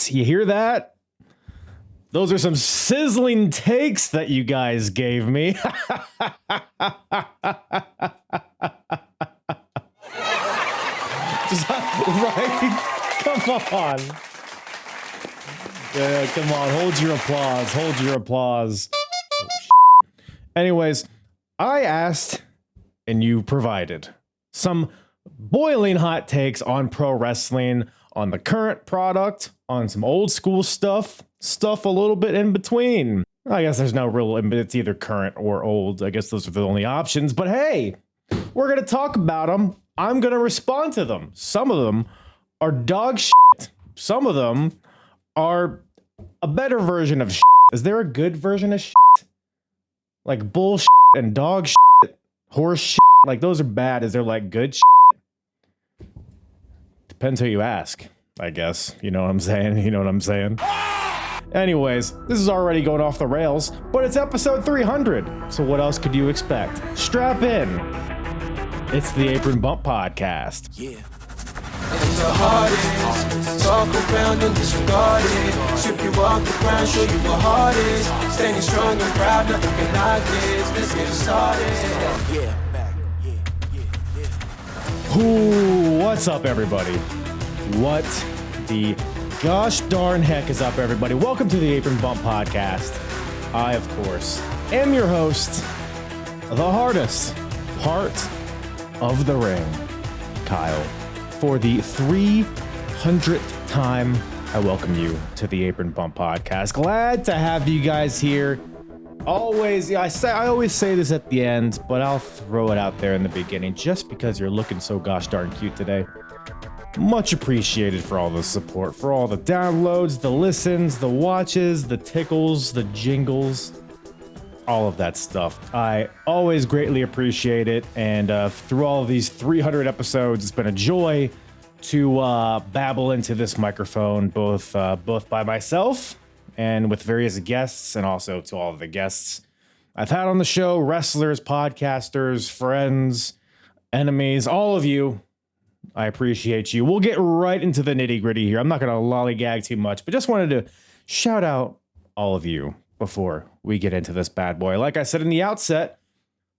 You hear that? Those are some sizzling takes that you guys gave me. Right? Come on. Yeah, come on. Hold your applause. Hold your applause. Anyways, I asked and you provided some boiling hot takes on pro wrestling, on the current product, on some old school stuff a little bit in between. I guess there's no real, it's either current or old. I guess those are the only options. But hey, we're going to talk about them. I'm going to respond to them. Some of them are dog shit. Some of them are a better version of shit. Is there a good version of shit? Like bullshit and dog shit, horse shit. Like those are bad. Is there like good shit? Depends who you ask, I guess. You know what I'm saying? You know what I'm saying? Anyways, this is already going off the rails, but it's episode 300. So what else could you expect? Strap in. It's the Apron Bump Podcast. Yeah. And the hardest, talk around and disregard it. Strip you off the ground, show you what heart is. Standing strong and proud, nothing can knock this. Let's get started. Yeah, back. Ooh, what's up, everybody? What the gosh darn heck is up, everybody? Welcome to the Apron Bump Podcast. I, of course, am your host, the hardest part of the ring, Kyle. For the 300th time, I welcome you to the Apron Bump Podcast. Glad to have you guys here. Always, yeah, I always say this at the end, but I'll throw it out there in the beginning just because you're looking so gosh darn cute today. Much appreciated for all the support, for all the downloads, the listens, the watches, the tickles, the jingles, all of that stuff. I always greatly appreciate it, and through all of these 300 episodes, it's been a joy to babble into this microphone, both by myself and with various guests, and also to all of the guests I've had on the show, wrestlers, podcasters, friends, enemies, all of you. I appreciate you. We'll get right into the nitty gritty here. I'm not going to lollygag too much, but just wanted to shout out all of you before we get into this bad boy. Like I said in the outset,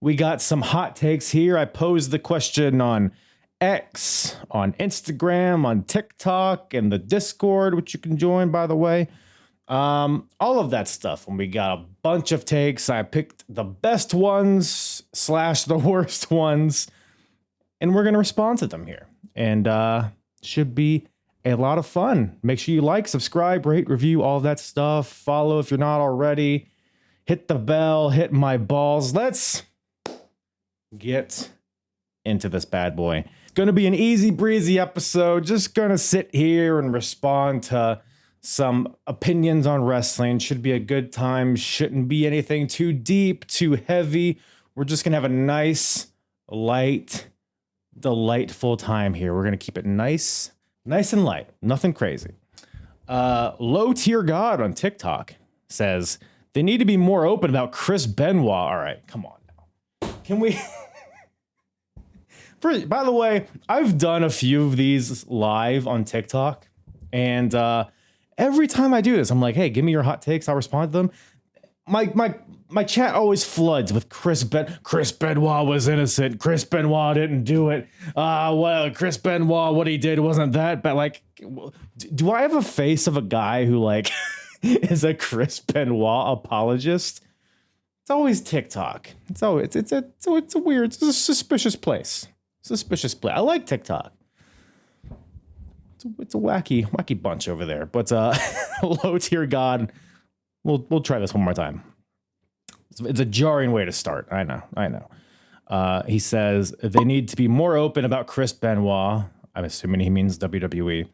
we got some hot takes here. I posed the question on X, on Instagram, on TikTok, and the Discord, which you can join, by the way. All of that stuff. When we got a bunch of takes, I picked the best ones / the worst ones, and we're going to respond to them here. And should be a lot of fun. Make sure you like, subscribe, rate, review, all that stuff. Follow if you're not already. Hit the bell, hit my balls. Let's get into this bad boy. It's going to be an easy breezy episode. Just going to sit here and respond to some opinions on wrestling. Should be a good time. Shouldn't be anything too deep, too heavy. We're just going to have a nice, light, delightful time here. We're going to keep it nice and light. Nothing crazy. Low Tier God on TikTok says they need to be more open about Chris Benoit. All right, come on now. Can we... By the way, I've done a few of these live on TikTok, and every time I do this, I'm like, hey, give me your hot takes. I'll respond to them. My chat always floods with Chris Benoit was innocent. Chris Benoit didn't do it. Well, Chris Benoit, what he did wasn't that bad. Like, do I have a face of a guy who like is a Chris Benoit apologist? It's always TikTok. It's a weird, it's a suspicious place. I like TikTok. It's a wacky bunch over there. But Low Tier God, we'll try this one more time. It's a jarring way to start. I know. He says they need to be more open about Chris Benoit. I'm assuming he means WWE.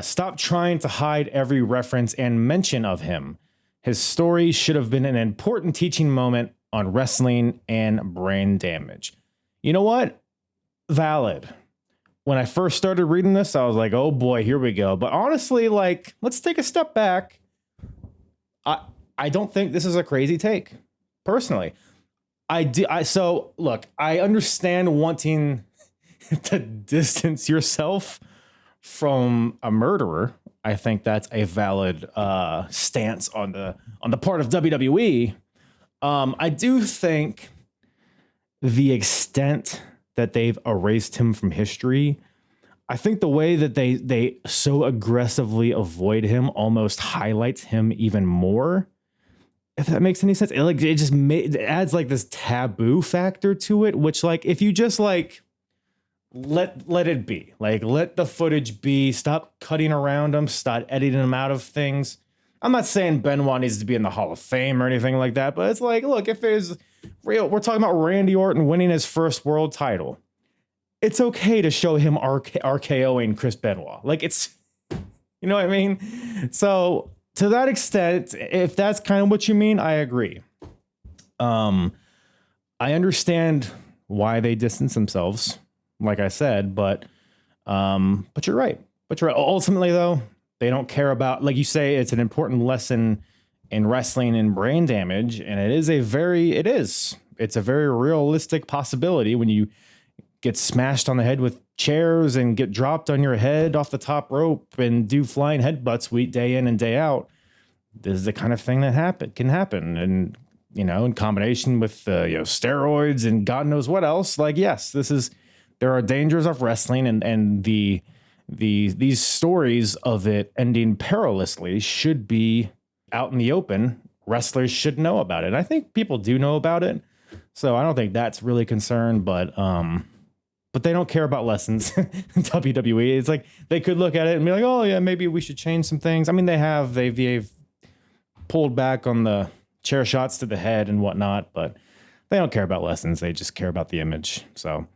Stop trying to hide every reference and mention of him. His story should have been an important teaching moment on wrestling and brain damage. You know what? Valid. When I first started reading this, I was like, oh boy, here we go. But honestly, like, let's take a step back. I don't think this is a crazy take. Personally, so look, I understand wanting to distance yourself from a murderer, I think that's a valid stance on the part of WWE. I do think the extent that they've erased him from history, I think the way that they so aggressively avoid him almost highlights him even more. If that makes any sense, it adds like this taboo factor to it, which like if you just like let it be, like let the footage be, stop cutting around him, start editing him out of things. I'm not saying Benoit needs to be in the Hall of Fame or anything like that, but it's like, look, if it's real, we're talking about Randy Orton winning his first world title. It's okay to show him RKOing Chris Benoit. Like it's, you know what I mean? So to that extent, if that's kind of what you mean, I agree. I understand why they distance themselves, like I said, but you're right. But you're right. Ultimately, though, they don't care about, like you say, it's an important lesson in wrestling and brain damage, and it's a very realistic possibility when you get smashed on the head with chairs and get dropped on your head off the top rope and do flying headbutts day in and day out. This is the kind of thing that can happen. And, you know, in combination with, steroids and God knows what else, like, yes, there are dangers of wrestling and these stories of it ending perilously should be out in the open. Wrestlers should know about it. I think people do know about it. So I don't think that's really concerned, but they don't care about lessons in WWE. It's like they could look at it and be like, oh yeah, maybe we should change some things. I mean, they've pulled back on the chair shots to the head and whatnot, but they don't care about lessons. They just care about the image. So,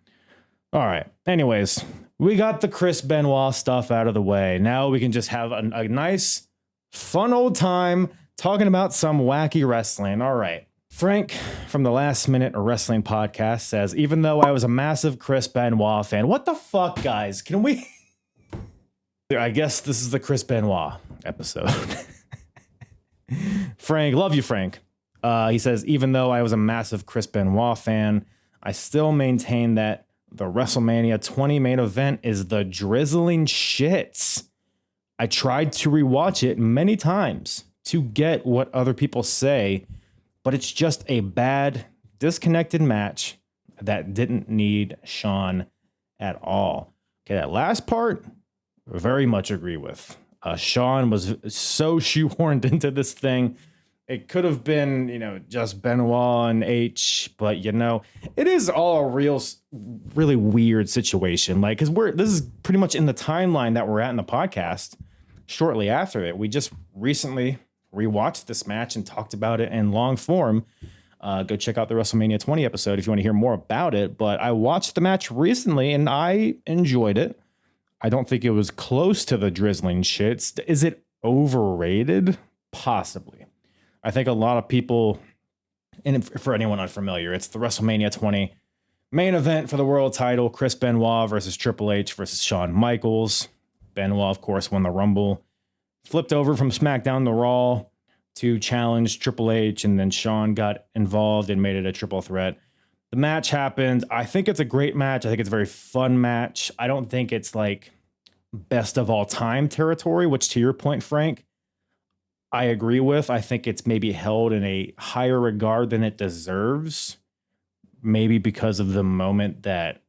all right. Anyways, we got the Chris Benoit stuff out of the way. Now we can just have a nice, fun old time talking about some wacky wrestling. All right. Frank from the Last Minute Wrestling Podcast says, even though I was a massive Chris Benoit fan, what the fuck, guys? Can we? I guess this is the Chris Benoit episode. Frank, love you, Frank. He says, even though I was a massive Chris Benoit fan, I still maintain that the WrestleMania 20 main event is the drizzling shits. I tried to rewatch it many times to get what other people say, but it's just a bad, disconnected match that didn't need Shawn at all. Okay, that last part, very much agree with. Shawn was so shoehorned into this thing. It could have been, just Benoit and H, but it is all a really weird situation. Like, because this is pretty much in the timeline that we're at in the podcast. Shortly after it, we just recently rewatched this match and talked about it in long form. Go check out the WrestleMania 20 episode if you want to hear more about it. But I watched the match recently and I enjoyed it. I don't think it was close to the drizzling shits. Is it overrated? Possibly. I think a lot of people, and for anyone unfamiliar, it's the WrestleMania 20 main event for the world title. Chris Benoit versus Triple H versus Shawn Michaels. Benoit, of course, won the Rumble. Flipped over from SmackDown to Raw to challenge Triple H, and then Shawn got involved and made it a triple threat. The match happened. I think it's a great match. I think it's a very fun match. I don't think it's like best of all time territory, which to your point, Frank, I agree with. I think it's maybe held in a higher regard than it deserves. Maybe because of the moment that,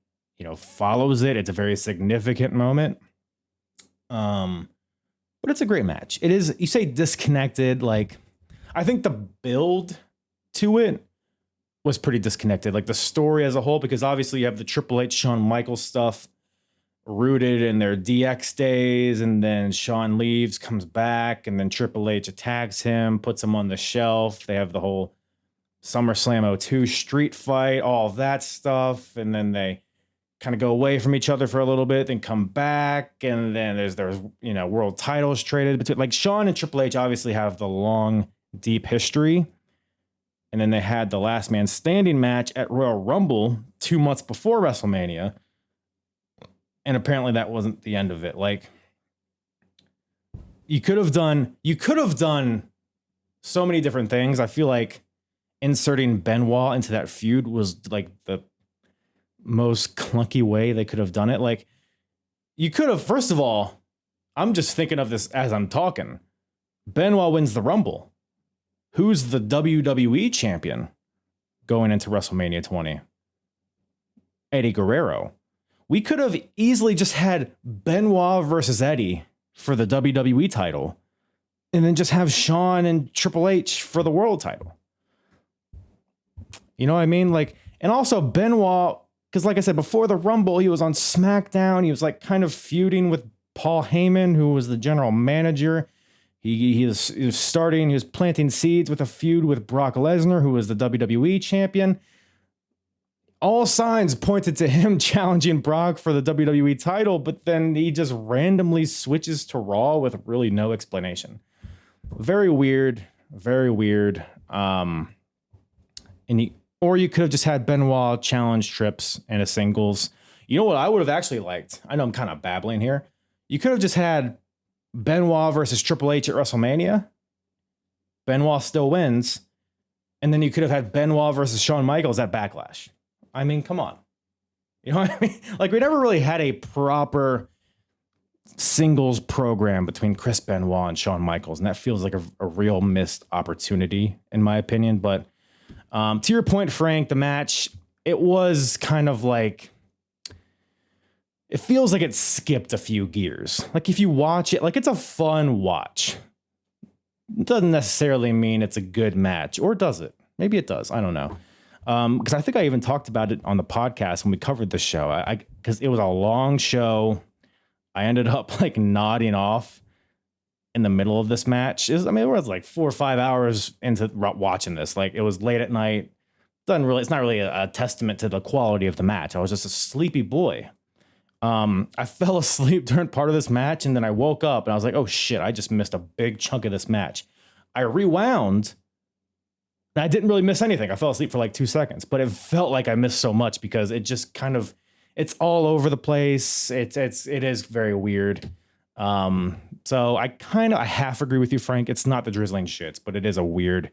follows it. It's a very significant moment. But it's a great match. It is, you say disconnected, like, I think the build to it was pretty disconnected. Like the story as a whole, because obviously you have the Triple H, Shawn Michaels stuff rooted in their DX days, and then Shawn leaves, comes back, and then Triple H attacks him, puts him on the shelf. They have the whole SummerSlam 02 street fight, all that stuff, and then they kind of go away from each other for a little bit, then come back, and then there's world titles traded between, like, Shawn and Triple H obviously have the long, deep history. And then they had the last man standing match at Royal Rumble 2 months before WrestleMania. And apparently that wasn't the end of it. Like, you could have done so many different things. I feel like inserting Benoit into that feud was like most clunky way they could have done it. Like, you could have, first of all, I'm just thinking of this as I'm talking. Benoit wins the Rumble. Who's the WWE champion going into WrestleMania 20? Eddie Guerrero. We could have easily just had Benoit versus Eddie for the WWE title, and then just have Shawn and Triple H for the world title. You know what I mean? Like, and also Benoit, because like I said, before the Rumble, he was on SmackDown. He was like kind of feuding with Paul Heyman, who was the general manager. He was planting seeds with a feud with Brock Lesnar, who was the WWE champion. All signs pointed to him challenging Brock for the WWE title, but then he just randomly switches to Raw with really no explanation. Very weird, very weird. Or you could have just had Benoit challenge Trips in a singles. You know what I would have actually liked? I know I'm kind of babbling here. You could have just had Benoit versus Triple H at WrestleMania. Benoit still wins. And then you could have had Benoit versus Shawn Michaels at Backlash. I mean, come on. You know what I mean? Like, we never really had a proper singles program between Chris Benoit and Shawn Michaels. And that feels like a real missed opportunity, in my opinion. But to your point, Frank, the match, it was kind of like, it feels like it skipped a few gears. Like, if you watch it, like, it's a fun watch. It doesn't necessarily mean it's a good match, or does it? Maybe it does. I don't know. Because I think I even talked about it on the podcast when we covered the show. Because it was a long show. I ended up like nodding off in the middle of this match. It was like 4 or 5 hours into watching this. Like, it was late at night. It's not really a testament to the quality of the match. I was just a sleepy boy. I fell asleep during part of this match, and then I woke up and I was like, oh shit, I just missed a big chunk of this match. I rewound. I didn't really miss anything. I fell asleep for like 2 seconds, but it felt like I missed so much because it just kind of, it's all over the place. It is very weird. So I half agree with you, Frank. It's not the drizzling shits, but it is a weird,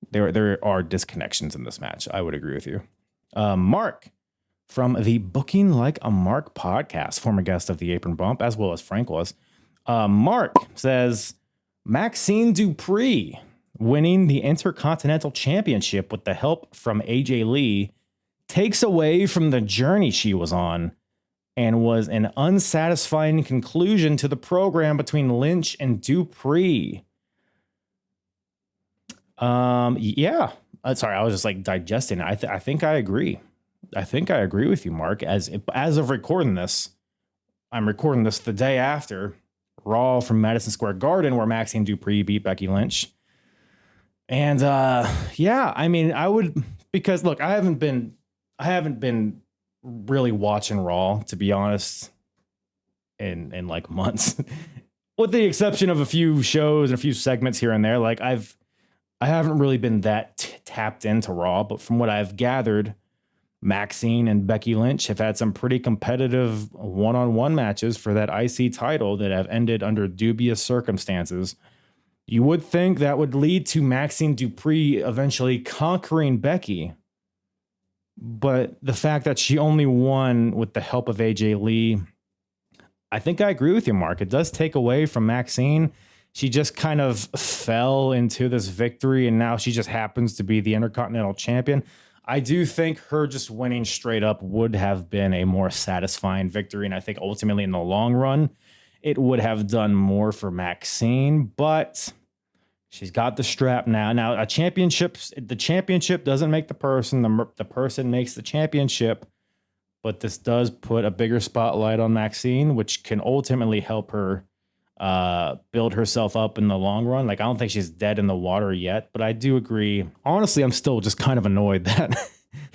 there are disconnections in this match. I would agree with you. Mark from the Booking Like a Mark podcast, former guest of the Apron Bump, as well as Frank was. Mark says, Maxine Dupree winning the Intercontinental Championship with the help from AJ Lee takes away from the journey she was on and was an unsatisfying conclusion to the program between Lynch and Dupree. Yeah. Sorry, I was just like digesting it. I think I agree. I think I agree with you, Mark. As of recording this, I'm recording this the day after Raw from Madison Square Garden, where Maxine Dupree beat Becky Lynch. And yeah, I mean, I would, because look, I haven't been really watching Raw, to be honest, in like months, with the exception of a few shows and a few segments here and there. Like, I haven't really been that tapped into Raw, but from what I've gathered, Maxine and Becky Lynch have had some pretty competitive one-on-one matches for that IC title that have ended under dubious circumstances. You would think that would lead to Maxine Dupree eventually conquering Becky. But the fact that she only won with the help of AJ Lee, I think I agree with you, Mark. It does take away from Maxine. She just kind of fell into this victory, and now she just happens to be the Intercontinental Champion. I do think her just winning straight up would have been a more satisfying victory, and I think ultimately in the long run, it would have done more for Maxine, but she's got the strap now. Now, the championship doesn't make the person. The person makes the championship, but this does put a bigger spotlight on Maxine, which can ultimately help her build herself up in the long run. Like, I don't think she's dead in the water yet, but I do agree. Honestly, I'm still just kind of annoyed that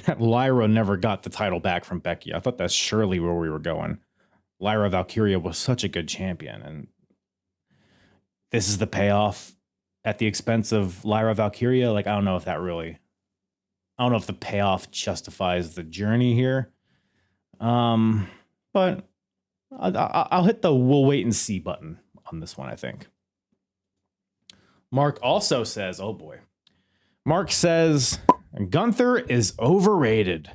that Lyra never got the title back from Becky. I thought that's surely where we were going. Lyra Valkyria was such a good champion, and this is the payoff at the expense of Lyra Valkyria. Like, I don't know if the payoff justifies the journey here. But I'll hit the we'll wait and see button on this one, I think. Mark also says, oh boy. Mark says, Gunther is overrated.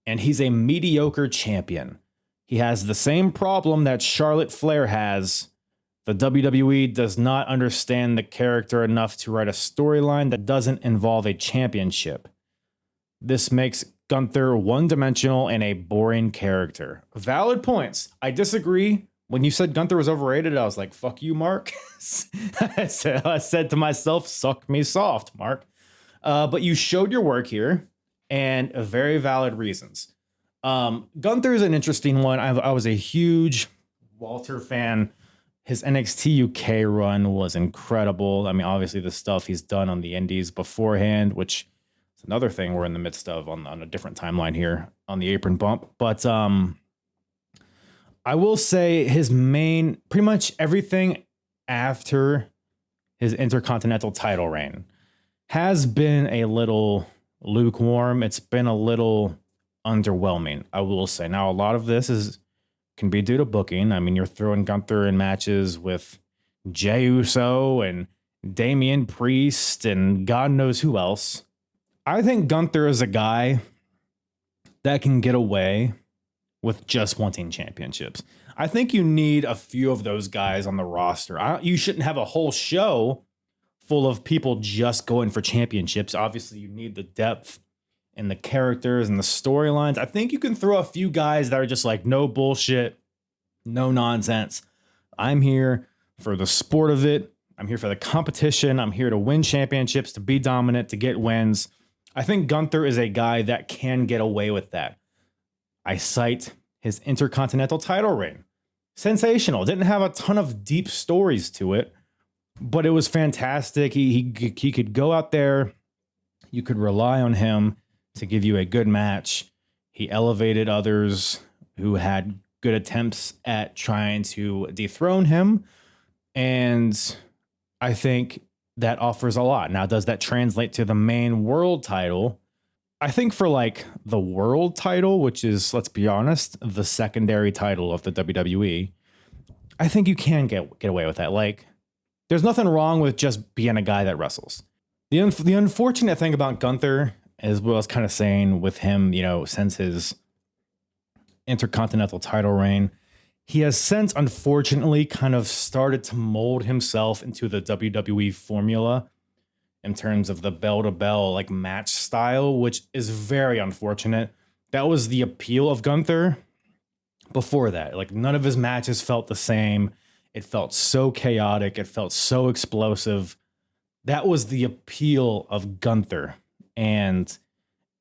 and he's a mediocre champion. He has the same problem that Charlotte Flair has. The WWE does not understand the character enough to write a storyline that doesn't involve a championship. This makes Gunther one-dimensional and a boring character. Valid points. I disagree. When you said Gunther was overrated, I was like, fuck you, Mark. I said to myself, suck me soft, Mark. But you showed your work here, and very valid reasons. Gunther is an interesting one. I was a huge Walter fan. His NXT UK run was incredible. I mean, obviously the stuff he's done on the indies beforehand, which is another thing we're in the midst of on a different timeline here on the Apron bump. But I will say his pretty much everything after his Intercontinental title reign has been a little lukewarm. It's been a little underwhelming, I will say. Now, a lot of this can be due to booking. I mean, you're throwing Gunther in matches with Jey Uso and Damian Priest and God knows who else. I think Gunther is a guy that can get away with just wanting championships. I think you need a few of those guys on the roster. You shouldn't have a whole show full of people just going for championships. Obviously, you need the depth and the characters and the storylines. I think you can throw a few guys that are just like, no bullshit, no nonsense. I'm here for the sport of it. I'm here for the competition. I'm here to win championships, to be dominant, to get wins. I think Gunther is a guy that can get away with that. I cite his Intercontinental title reign. Sensational. Didn't have a ton of deep stories to it, but it was fantastic. He could go out there. You could rely on him to give you a good match. He elevated others who had good attempts at trying to dethrone him. And I think that offers a lot. Now, does that translate to the main world title? I think for like the world title, which is, let's be honest, the secondary title of the WWE, I think you can get away with that. Like, there's nothing wrong with just being a guy that wrestles. The unfortunate thing about Gunther, as well as kind of saying with him, you know, since his Intercontinental title reign, he has since unfortunately kind of started to mold himself into the WWE formula in terms of the bell-to-bell like match style, which is very unfortunate. That was the appeal of Gunther before that. Like, none of his matches felt the same. It felt so chaotic. It felt so explosive. That was the appeal of Gunther. And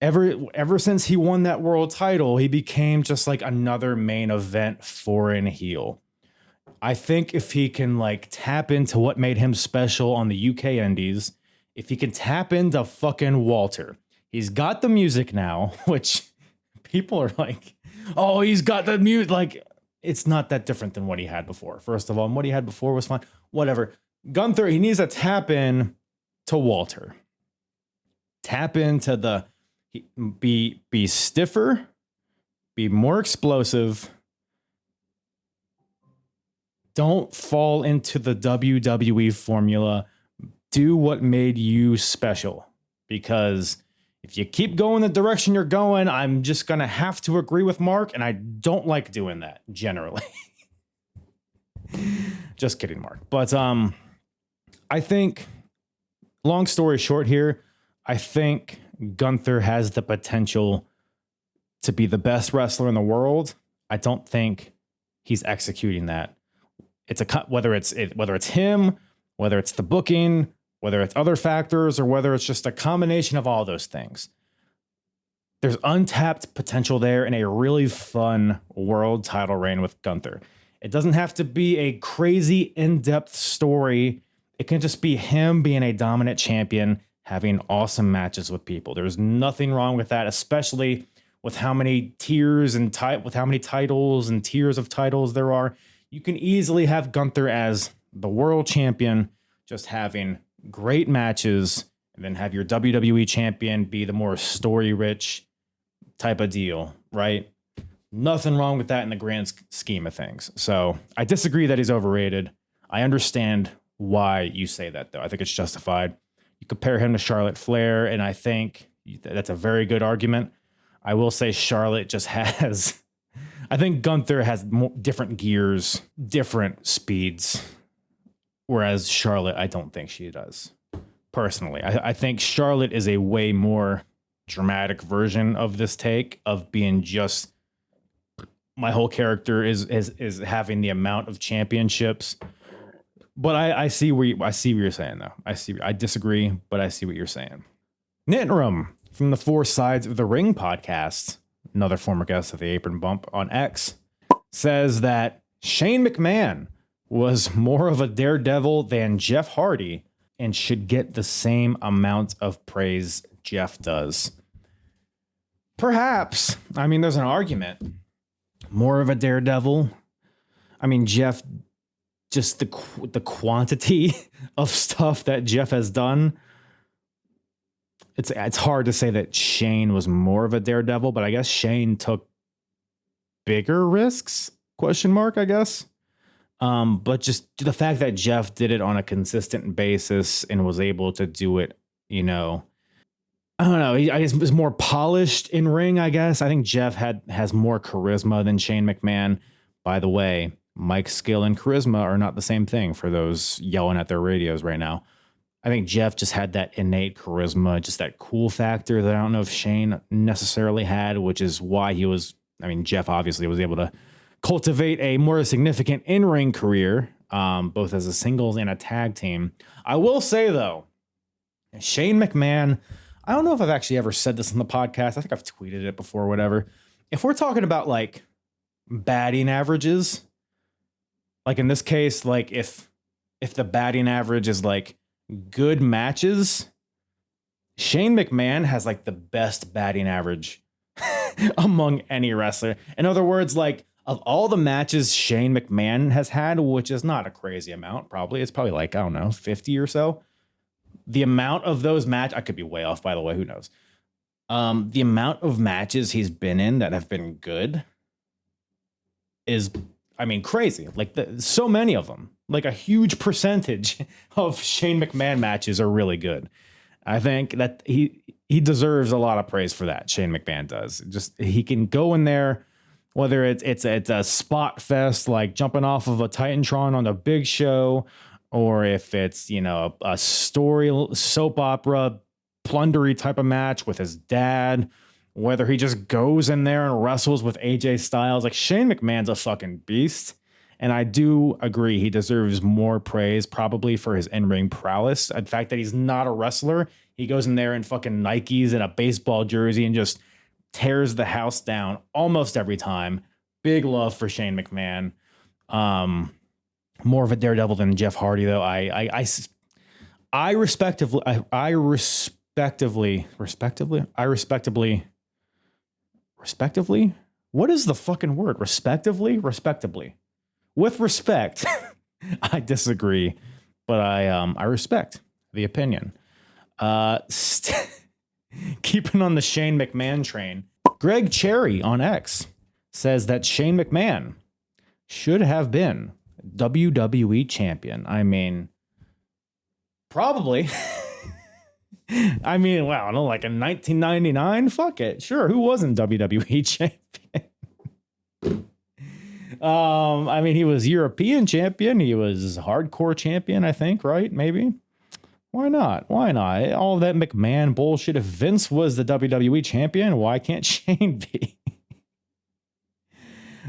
ever since he won that world title, he became just like another main event foreign heel. I think if he can like tap into what made him special on the UK indies, if he can tap into fucking Walter, he's got the music now, which people are like, oh, he's got the music. Like, it's not that different than what he had before. First of all, and what he had before was fine. Whatever. Gunther, he needs to tap to Walter. Tap into be stiffer, be more explosive. Don't fall into the WWE formula. Do what made you special, because if you keep going the direction you're going, I'm just going to have to agree with Mark, and I don't like doing that generally. Just kidding, Mark. But I think, long story short here, I think Gunther has the potential to be the best wrestler in the world. I don't think he's executing that. It's whether it's him, whether it's the booking, whether it's other factors, or whether it's just a combination of all those things. There's untapped potential there in a really fun world title reign with Gunther. It doesn't have to be a crazy in-depth story. It can just be him being a dominant champion, having awesome matches with people. There's nothing wrong with that, especially with how many tiers and with how many titles and tiers of titles there are. You can easily have Gunther as the world champion, just having great matches, and then have your WWE champion be the more story-rich type of deal, right? Nothing wrong with that in the grand scheme of things. So I disagree that he's overrated. I understand why you say that, though. I think it's justified. You compare him to Charlotte Flair, and I think that's a very good argument. I will say Charlotte just has, I think Gunther has different gears, different speeds, whereas Charlotte, I don't think she does. Personally, I think Charlotte is a way more dramatic version of this take of being just, my whole character is having the amount of championships. But I see what you're saying though. I disagree, but I see what you're saying. Nitram from the Four Sides of the Ring podcast, another former guest of the Apron Bump on X, says that Shane McMahon was more of a daredevil than Jeff Hardy and should get the same amount of praise Jeff does. Perhaps. I mean, there's an argument. More of a daredevil. I mean, Jeff, just the quantity of stuff that Jeff has done. It's hard to say that Shane was more of a daredevil, but I guess Shane took bigger risks, ? I guess. But just the fact that Jeff did it on a consistent basis and was able to do it, I don't know. I guess was more polished in ring, I guess. I think Jeff has more charisma than Shane McMahon. By the way, Mike's skill and charisma are not the same thing for those yelling at their radios right now. I think Jeff just had that innate charisma, just that cool factor that I don't know if Shane necessarily had, which is why Jeff obviously was able to cultivate a more significant in-ring career, both as a singles and a tag team. I will say, though, Shane McMahon, I don't know if I've actually ever said this on the podcast. I think I've tweeted it before or whatever. If we're talking about, like, batting averages, like in this case, like if the batting average is, like, good matches, Shane McMahon has, like, the best batting average among any wrestler. In other words, like, of all the matches Shane McMahon has had, which is not a crazy amount, it's probably like, I don't know, 50 or so. The amount of those I could be way off, by the way, who knows? The amount of matches he's been in that have been good is, crazy. Like, so many of them, like a huge percentage of Shane McMahon matches are really good. I think that he deserves a lot of praise for that. Shane McMahon does. Just, he can go in there, whether it's a spot fest, like jumping off of a Titantron on a big show, or if it's, a story soap opera plundery type of match with his dad, whether he just goes in there and wrestles with AJ Styles. Like, Shane McMahon's a fucking beast. And I do agree he deserves more praise probably for his in-ring prowess. The fact that he's not a wrestler, he goes in there in fucking Nikes and a baseball jersey and just tears the house down almost every time. Big love for Shane McMahon. More of a daredevil than Jeff Hardy, though. I respectively, what is the fucking word? Respectively. With respect, I disagree, but I respect the opinion. Keeping on the Shane McMahon train, Greg Cherry on X says that Shane McMahon should have been WWE champion. Probably. Wow, no, like in 1999, fuck it. Sure, who wasn't WWE champion? He was European champion. He was hardcore champion, I think, right? Maybe. Why not? All that McMahon bullshit. If Vince was the WWE champion, why can't Shane be?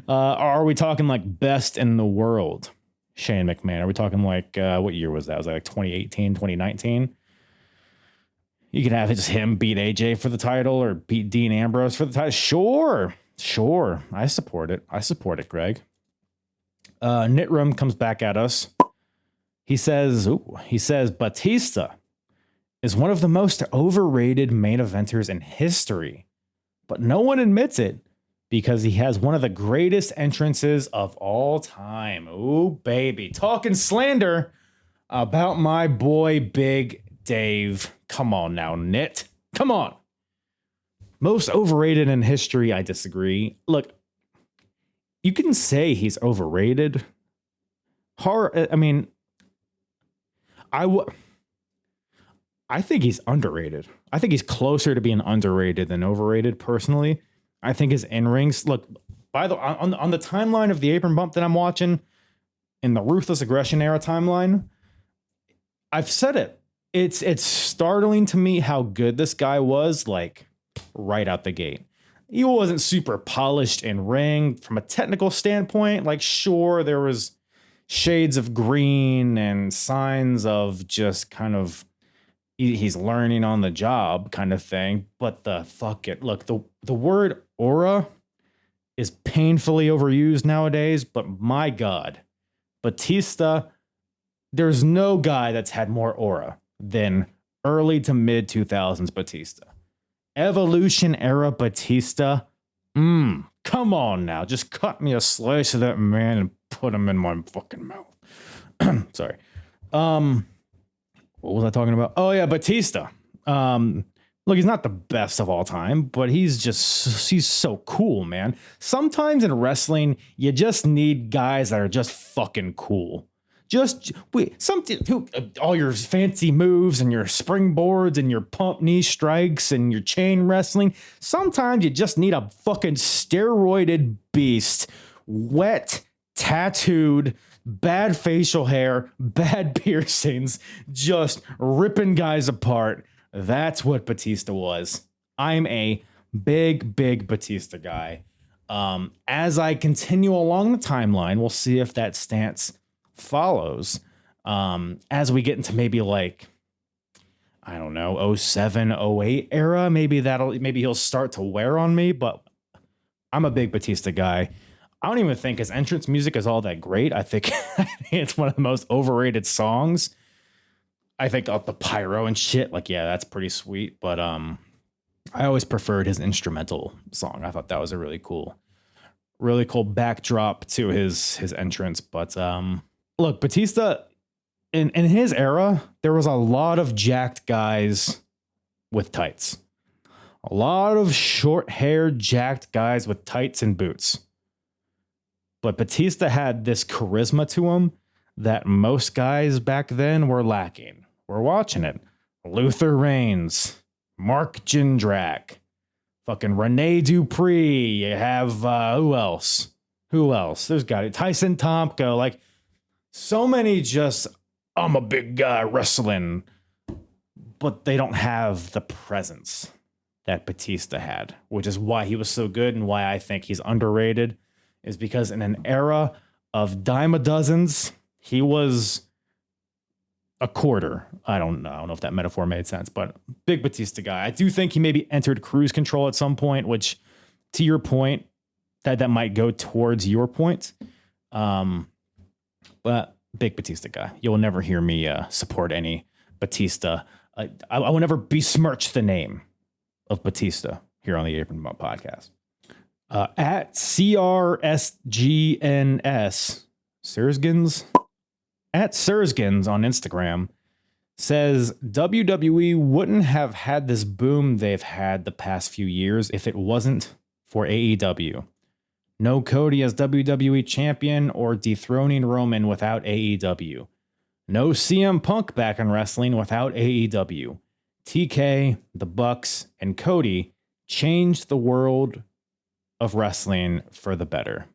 Are we talking like best in the world, Shane McMahon? Are we talking like, what year was that? Was that like 2018, 2019? You can have just him beat AJ for the title or beat Dean Ambrose for the title. Sure. I support it, Greg. Nitram comes back at us. He says Batista is one of the most overrated main eventers in history, but no one admits it because he has one of the greatest entrances of all time. Ooh, baby. Talking slander about my boy, Big Dave. Come on now, Nit. Come on. Most overrated in history, I disagree. Look, you can say he's overrated. I think he's underrated. I think he's closer to being underrated than overrated, personally. I think his in-rings, look, on the timeline of the Apron Bump that I'm watching, in the Ruthless Aggression era timeline, I've said it. It's startling to me how good this guy was, like, right out the gate. He wasn't super polished in ring from a technical standpoint. Like, sure, there was shades of green and signs of just kind of he's learning on the job kind of thing. But look, the word aura is painfully overused nowadays. But my God, Batista, there's no guy that's had more aura than early to mid 2000s Batista. Evolution era Batista. Come on now. Just cut me a slice of that man and put him in my fucking mouth. Sorry. What was I talking about? Oh yeah, Batista. Look, he's not the best of all time, but he's so cool, man. Sometimes in wrestling, you just need guys that are just fucking cool. All your fancy moves and your springboards and your pump knee strikes and your chain wrestling. Sometimes you just need a fucking steroided beast, wet, tattooed, bad facial hair, bad piercings, just ripping guys apart. That's what Batista was. I'm a big Batista guy. As I continue along the timeline, we'll see if that stance follows. As we get into maybe like, I don't know, 07, 08 era, maybe he'll start to wear on me, but I'm a big Batista guy. I don't even think his entrance music is all that great. I think it's one of the most overrated songs. I think the pyro and shit, like, yeah, that's pretty sweet. But I always preferred his instrumental song. I thought that was a really cool backdrop to his entrance. But look, Batista, in his era, there was a lot of jacked guys with tights. A lot of short-haired, jacked guys with tights and boots. But Batista had this charisma to him that most guys back then were lacking. We're watching it. Luther Reigns, Mark Jindrak, fucking Rene Dupree. You have, who else? There's got it. Tyson Tomko. Like, so many just, I'm a big guy wrestling. But they don't have the presence that Batista had, which is why he was so good and why I think he's underrated. Is because in an era of dime a dozens, he was a quarter. I don't know if that metaphor made sense, but big Batista guy. I do think he maybe entered cruise control at some point, which, to your point, that might go towards your point. But big Batista guy. You'll never hear me support any Batista. I will never besmirch the name of Batista here on the Apron Bump podcast. At CRSGNS, Sersgins, at Sersgins on Instagram, says WWE wouldn't have had this boom they've had the past few years if it wasn't for AEW. No Cody as WWE champion or dethroning Roman without AEW. No CM Punk back in wrestling without AEW. TK, the Bucks, and Cody changed the world of wrestling for the better.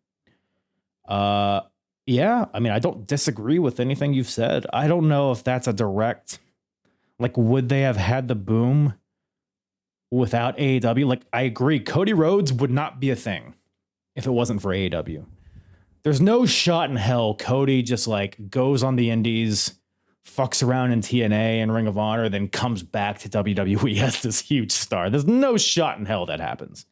Yeah, I mean, I don't disagree with anything you've said. I don't know if that's a direct, like, would they have had the boom without AEW? Like, I agree, Cody Rhodes would not be a thing if it wasn't for AEW. There's no shot in hell Cody just like goes on the indies, fucks around in TNA and Ring of Honor, then comes back to WWE as this huge star. There's no shot in hell that happens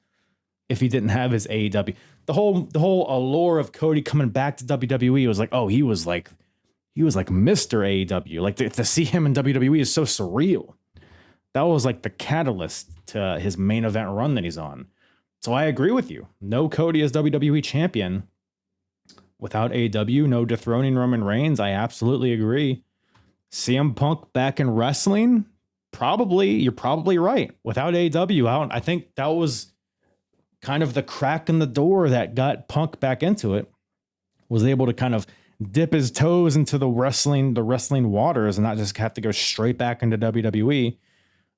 if he didn't have his AEW. The whole allure of Cody coming back to WWE was like, oh, he was like Mr. AEW. Like to see him in WWE is so surreal. That was like the catalyst to his main event run that he's on. So I agree with you. No Cody as WWE champion without AEW. No dethroning Roman Reigns. I absolutely agree. CM Punk back in wrestling. You're probably right. Without AEW, I think that was kind of the crack in the door that got Punk back into it. Was able to kind of dip his toes into the wrestling waters and not just have to go straight back into WWE.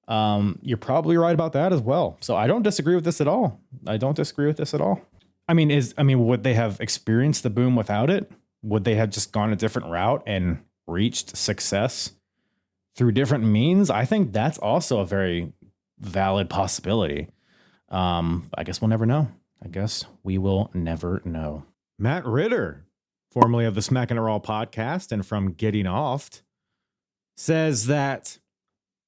You're probably right about that as well. So I don't disagree with this at all. Would they have experienced the boom without it? Would they have just gone a different route and reached success through different means? I think that's also a very valid possibility. I guess we'll never know. Matt Ritter, formerly of the Smack and Raw podcast and from Getting Offed, says that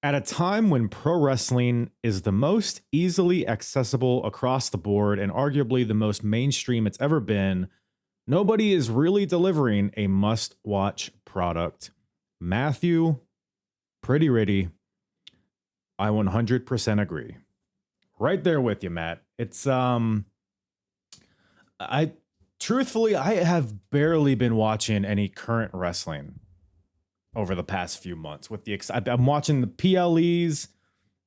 at a time when pro wrestling is the most easily accessible across the board and arguably the most mainstream it's ever been, nobody is really delivering a must-watch product. Matthew, pretty ready. I 100% agree. Right there with you, Matt. It's I have barely been watching any current wrestling over the past few months. I'm watching the PLEs,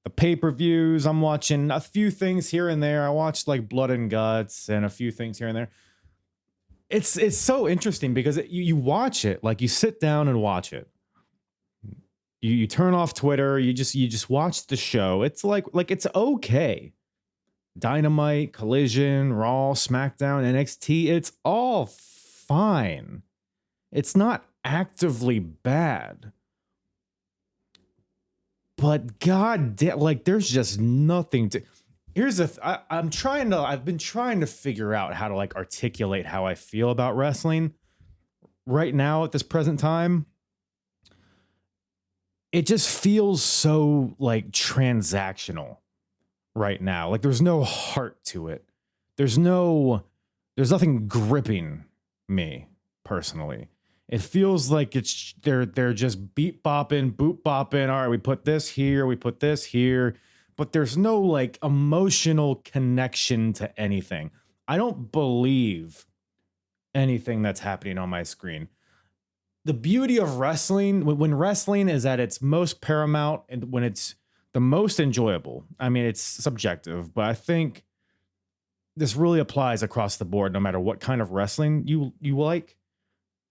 the pay-per-views. I'm watching a few things here and there. I watched like Blood and Guts and a few things here and there. It's so interesting because you watch it, like you sit down and watch it. You turn off Twitter. You just watch the show. It's like it's okay. Dynamite, Collision, Raw, SmackDown, NXT. It's all fine. It's not actively bad. But god damn, like there's just nothing to. I've been trying to figure out how to like articulate how I feel about wrestling right now at this present time. It just feels so like transactional right now. Like there's no heart to it. There's nothing gripping me personally. It feels like they're just beat bopping, boot bopping. All right, we put this here, but there's no like emotional connection to anything. I don't believe anything that's happening on my screen. The beauty of wrestling, when wrestling is at its most paramount and when it's the most enjoyable, I mean, it's subjective, but I think this really applies across the board, no matter what kind of wrestling you like.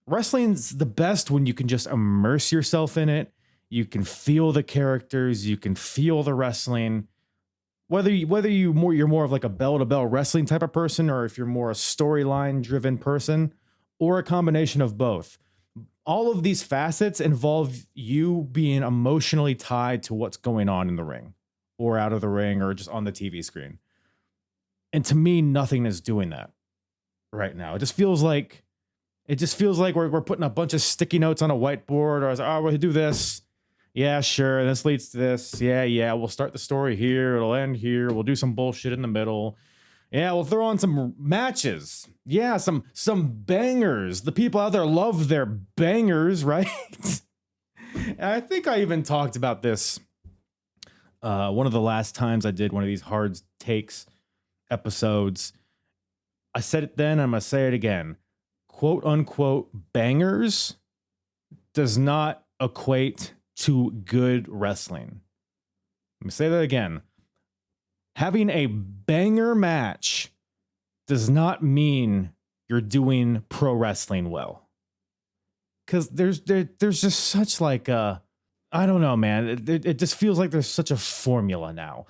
Wrestling's the best when you can just immerse yourself in it. You can feel the characters, you can feel the wrestling. Whether you're more of like a bell-to-bell wrestling type of person, or if you're more a storyline driven person, or a combination of both. All of these facets involve you being emotionally tied to what's going on in the ring or out of the ring or just on the TV screen. And to me, nothing is doing that right now. It just feels like we're putting a bunch of sticky notes on a whiteboard, or we'll do this. Yeah, sure. This leads to this. Yeah. We'll start the story here. It'll end here. We'll do some bullshit in the middle. Yeah, we'll throw on some matches. Yeah, some bangers. The people out there love their bangers, right? And I think I even talked about this one of the last times I did one of these hard takes episodes. I said it then, I'm going to say it again. Quote unquote bangers does not equate to good wrestling. Let me say that again. Having a banger match does not mean you're doing pro wrestling well. Because there's just such like a, I don't know, man. It just feels like there's such a formula now.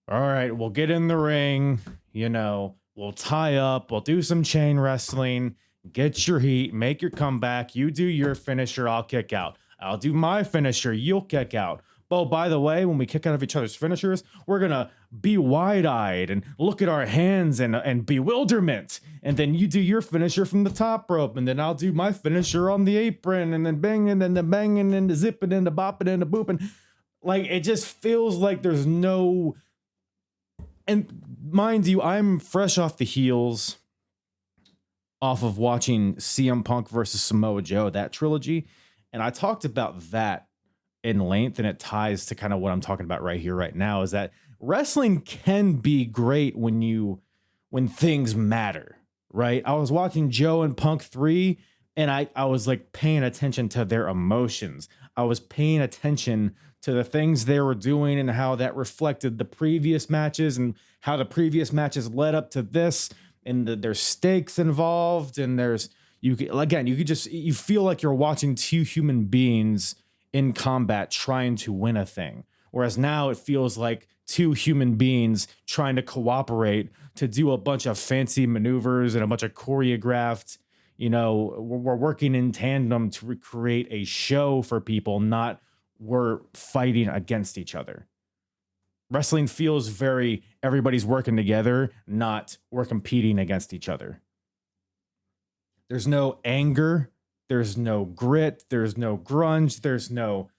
All right, we'll get in the ring, we'll tie up, we'll do some chain wrestling, get your heat, make your comeback. You do your finisher, I'll kick out. I'll do my finisher, you'll kick out. Oh, by the way, when we kick out of each other's finishers, we're going to be wide-eyed and look at our hands and bewilderment. And then you do your finisher from the top rope, and then I'll do my finisher on the apron, and then banging and the banging and the zipping and the bopping and the booping. Like, it just feels like there's no... And mind you, I'm fresh off the heels off of watching CM Punk versus Samoa Joe, that trilogy. And I talked about that in length, and it ties to kind of what I'm talking about right here, right now, is that wrestling can be great when things matter, right? I was watching Joe and Punk 3, and I was like paying attention to their emotions. I was paying attention to the things they were doing and how that reflected the previous matches and how the previous matches led up to this, and there's stakes involved, and you feel like you're watching two human beings in combat trying to win a thing. Whereas now it feels like two human beings trying to cooperate to do a bunch of fancy maneuvers and a bunch of choreographed, we're working in tandem to recreate a show for people, not we're fighting against each other. Wrestling feels very everybody's working together, not we're competing against each other. There's no anger. There's no grit. There's no grunge. There's no,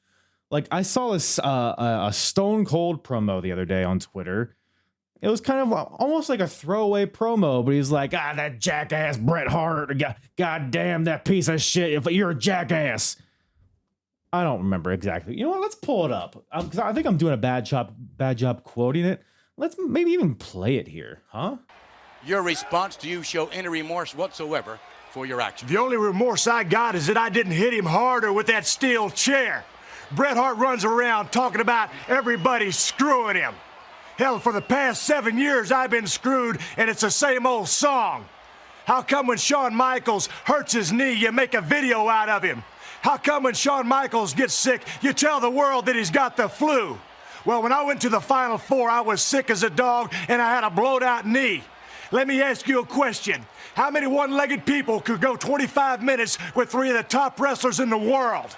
like, I saw a Stone Cold promo the other day on Twitter. It was kind of almost like a throwaway promo, but he's like, that jackass Bret Hart. God damn, that piece of shit. If you're a jackass. I don't remember exactly. You know what? Let's pull it up. Because I think I'm doing a bad job quoting it. Let's maybe even play it here, huh? Your response, do you show any remorse whatsoever for your actions? The only remorse I got is that I didn't hit him harder with that steel chair. Bret Hart runs around talking about everybody screwing him. Hell, for the past 7 years, I've been screwed, and it's the same old song. How come when Shawn Michaels hurts his knee, you make a video out of him? How come when Shawn Michaels gets sick, you tell the world that he's got the flu? Well, when I went to the Final Four, I was sick as a dog, and I had a blowed-out knee. Let me ask you a question. How many one-legged people could go 25 minutes with three of the top wrestlers in the world?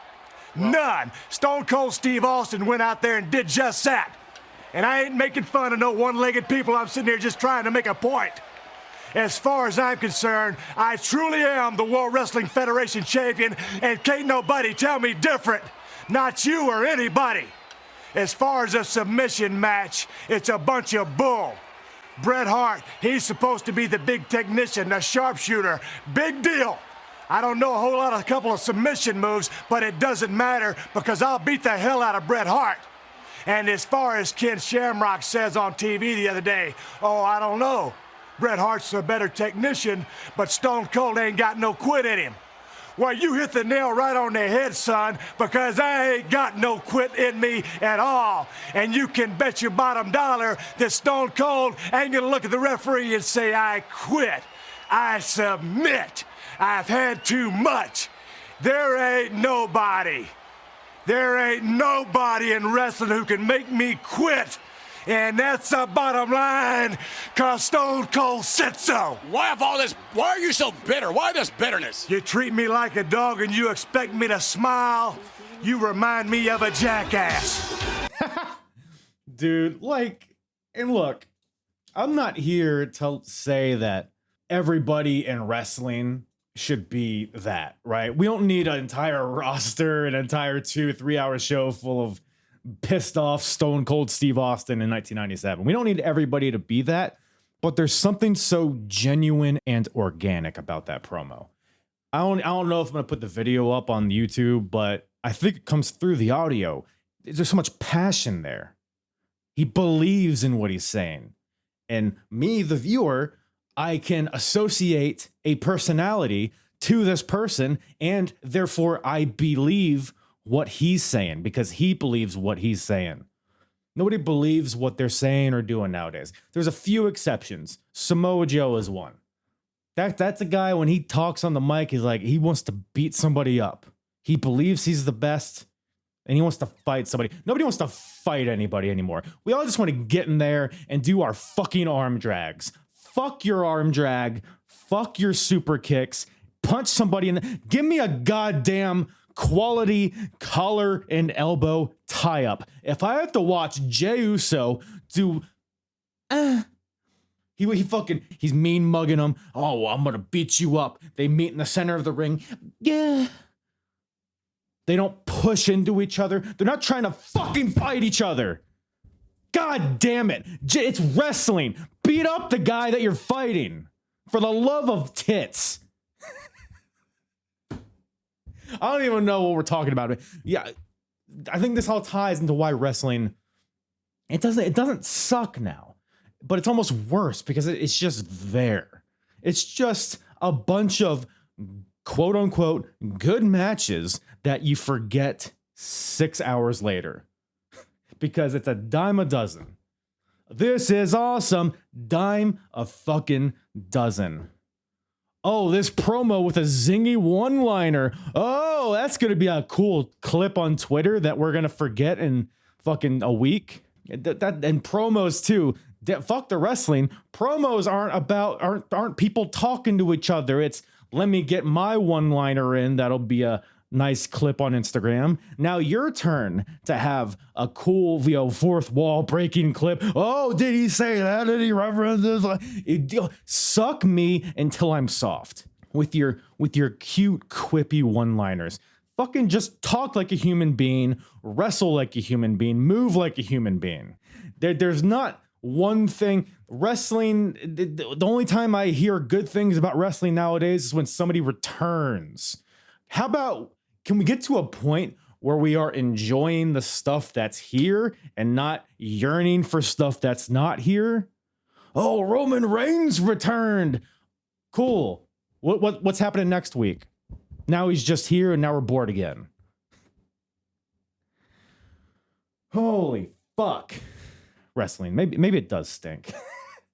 None. Stone Cold Steve Austin went out there and did just that. And I ain't making fun of no one-legged people. I'm sitting here just trying to make a point. As far as I'm concerned, I truly am the World Wrestling Federation champion, and can't nobody tell me different. Not you or anybody. As far as a submission match, it's a bunch of bull. Bret Hart, he's supposed to be the big technician, the sharpshooter. Big deal. I don't know a couple of submission moves, but it doesn't matter because I'll beat the hell out of Bret Hart. And as far as Ken Shamrock says on TV the other day, I don't know. Bret Hart's a better technician, but Stone Cold ain't got no quit in him. Well, you hit the nail right on the head, son, because I ain't got no quit in me at all. And you can bet your bottom dollar that Stone Cold ain't gonna look at the referee and say, I quit. I submit. I've had too much. There ain't nobody in wrestling who can make me quit. And that's the bottom line, cause Stone Cold said so. Why are you so bitter? Why this bitterness? You treat me like a dog and you expect me to smile? You remind me of a jackass. Dude, and look, I'm not here to say that everybody in wrestling should be that, right? We don't need an entire roster, an entire 2-3 hour show full of pissed off Stone Cold Steve Austin in 1997. We don't need everybody to be that, but there's something so genuine and organic about that promo. I don't know if I'm gonna put the video up on YouTube, but I think it comes through the audio. There's so much passion there. He believes in what he's saying. And me, the viewer, I can associate a personality to this person, and therefore I believe what he's saying because he believes what he's saying. Nobody believes what they're saying or doing nowadays. There's a few exceptions. Samoa Joe is one. That's a guy, when he talks on the mic, he's like, he wants to beat somebody up. He believes he's the best, and he wants to fight somebody. Nobody wants to fight anybody anymore. We all just want to get in there and do our fucking arm drags. Fuck your arm drag. Fuck your super kicks. Punch somebody in the... Give me a goddamn quality collar and elbow tie-up. If I have to watch Jey Uso do... He's mean mugging him. Oh, I'm gonna beat you up. They meet in the center of the ring. Yeah. They don't push into each other. They're not trying to fucking fight each other. God damn it. It's wrestling. Beat up the guy that you're fighting. For the love of tits. I don't even know what we're talking about. Yeah, I think this all ties into why wrestling, it doesn't suck now, but it's almost worse because it's just there. It's just a bunch of quote unquote good matches that you forget 6 hours later because it's a dime a dozen. This is awesome. Dime a fucking dozen. Oh, this promo with a zingy one-liner. Oh, that's going to be a cool clip on Twitter that we're going to forget in fucking a week. That and promos too. Fuck the wrestling. Promos aren't people talking to each other. It's let me get my one-liner in. That'll be a nice clip on Instagram. Now your turn to have a cool, fourth wall breaking clip. Oh, did he say that? Did he reference this? Suck me until I'm soft with your cute, quippy one-liners. Fucking just talk like a human being, wrestle like a human being, move like a human being. There's not one thing. Wrestling, the only time I hear good things about wrestling nowadays is when somebody returns. How about, can we get to a point where we are enjoying the stuff that's here and not yearning for stuff that's not here? Oh, Roman Reigns returned. Cool. What's happening next week? Now he's just here and now we're bored again. Holy fuck. Wrestling. Maybe it does stink.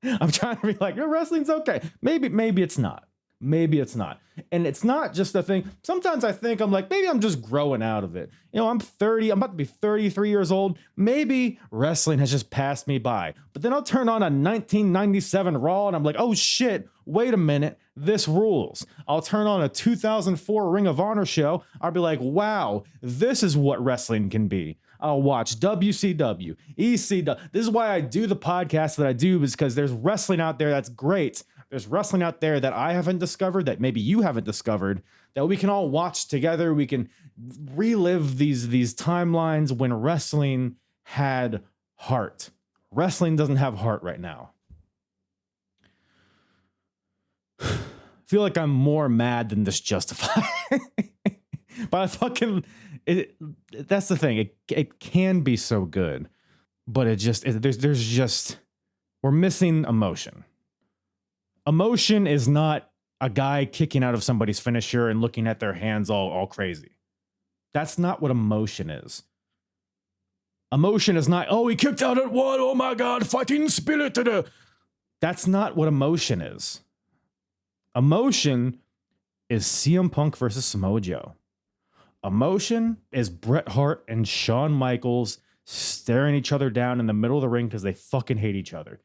I'm trying to be like, wrestling's okay. Maybe it's not. Maybe it's not. And it's not just a thing. Sometimes I think I'm like, maybe I'm just growing out of it. I'm 30. I'm about to be 33 years old. Maybe wrestling has just passed me by. But then I'll turn on a 1997 Raw and I'm like, oh shit, wait a minute. This rules. I'll turn on a 2004 Ring of Honor show. I'll be like, wow, this is what wrestling can be. I'll watch WCW, ECW. This is why I do the podcast that I do, is because there's wrestling out there that's great. There's wrestling out there that I haven't discovered, that maybe you haven't discovered, that we can all watch together. We can relive these timelines when wrestling had heart. Wrestling doesn't have heart right now. I feel like I'm more mad than this justified. But I fucking... that's the thing. It can be so good, but there's just, we're missing emotion. Emotion is not a guy kicking out of somebody's finisher and looking at their hands all crazy. That's not what emotion is. Emotion is not, oh, he kicked out at one. Oh my God, fighting spirit. That's not what emotion is. Emotion is CM Punk versus Samoa Joe. Emotion is Bret Hart and Shawn Michaels staring each other down in the middle of the ring because they fucking hate each other.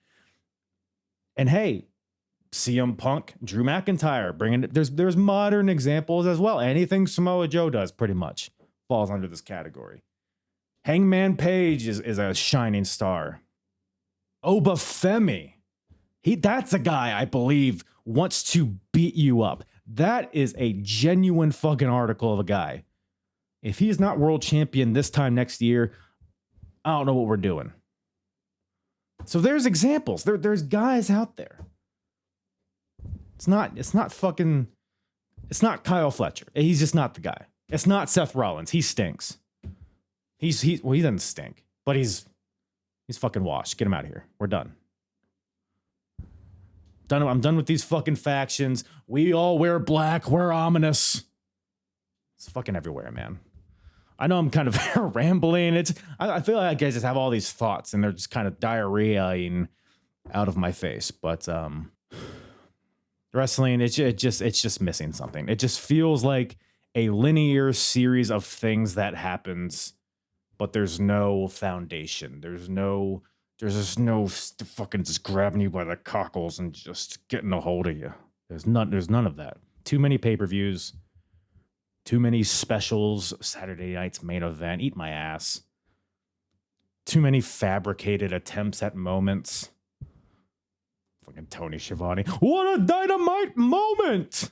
And hey, CM Punk, Drew McIntyre, bringing it. There's modern examples as well. Anything Samoa Joe does pretty much falls under this category. Hangman Page is a shining star. Obafemi, that's a guy I believe wants to beat you up. That is a genuine fucking article of a guy. If he's not world champion this time next year, I don't know what we're doing. So there's examples. There's guys out there. It's not Kyle Fletcher. He's just not the guy. It's not Seth Rollins. He stinks. He doesn't stink, but he's fucking washed. Get him out of here. We're done. I'm done with these fucking factions. We all wear black. We're ominous. It's fucking everywhere, man. I know I'm kind of rambling. I feel like I just have all these thoughts and they're just kind of diarrheaing out of my face. But wrestling, it's just missing something. It just feels like a linear series of things that happens, but there's no foundation. There's just no fucking just grabbing you by the cockles and just getting a hold of you. There's none of that. Too many pay-per-views. Too many specials, Saturday night's main event, eat my ass. Too many fabricated attempts at moments. Fucking Tony Schiavone. What a dynamite moment!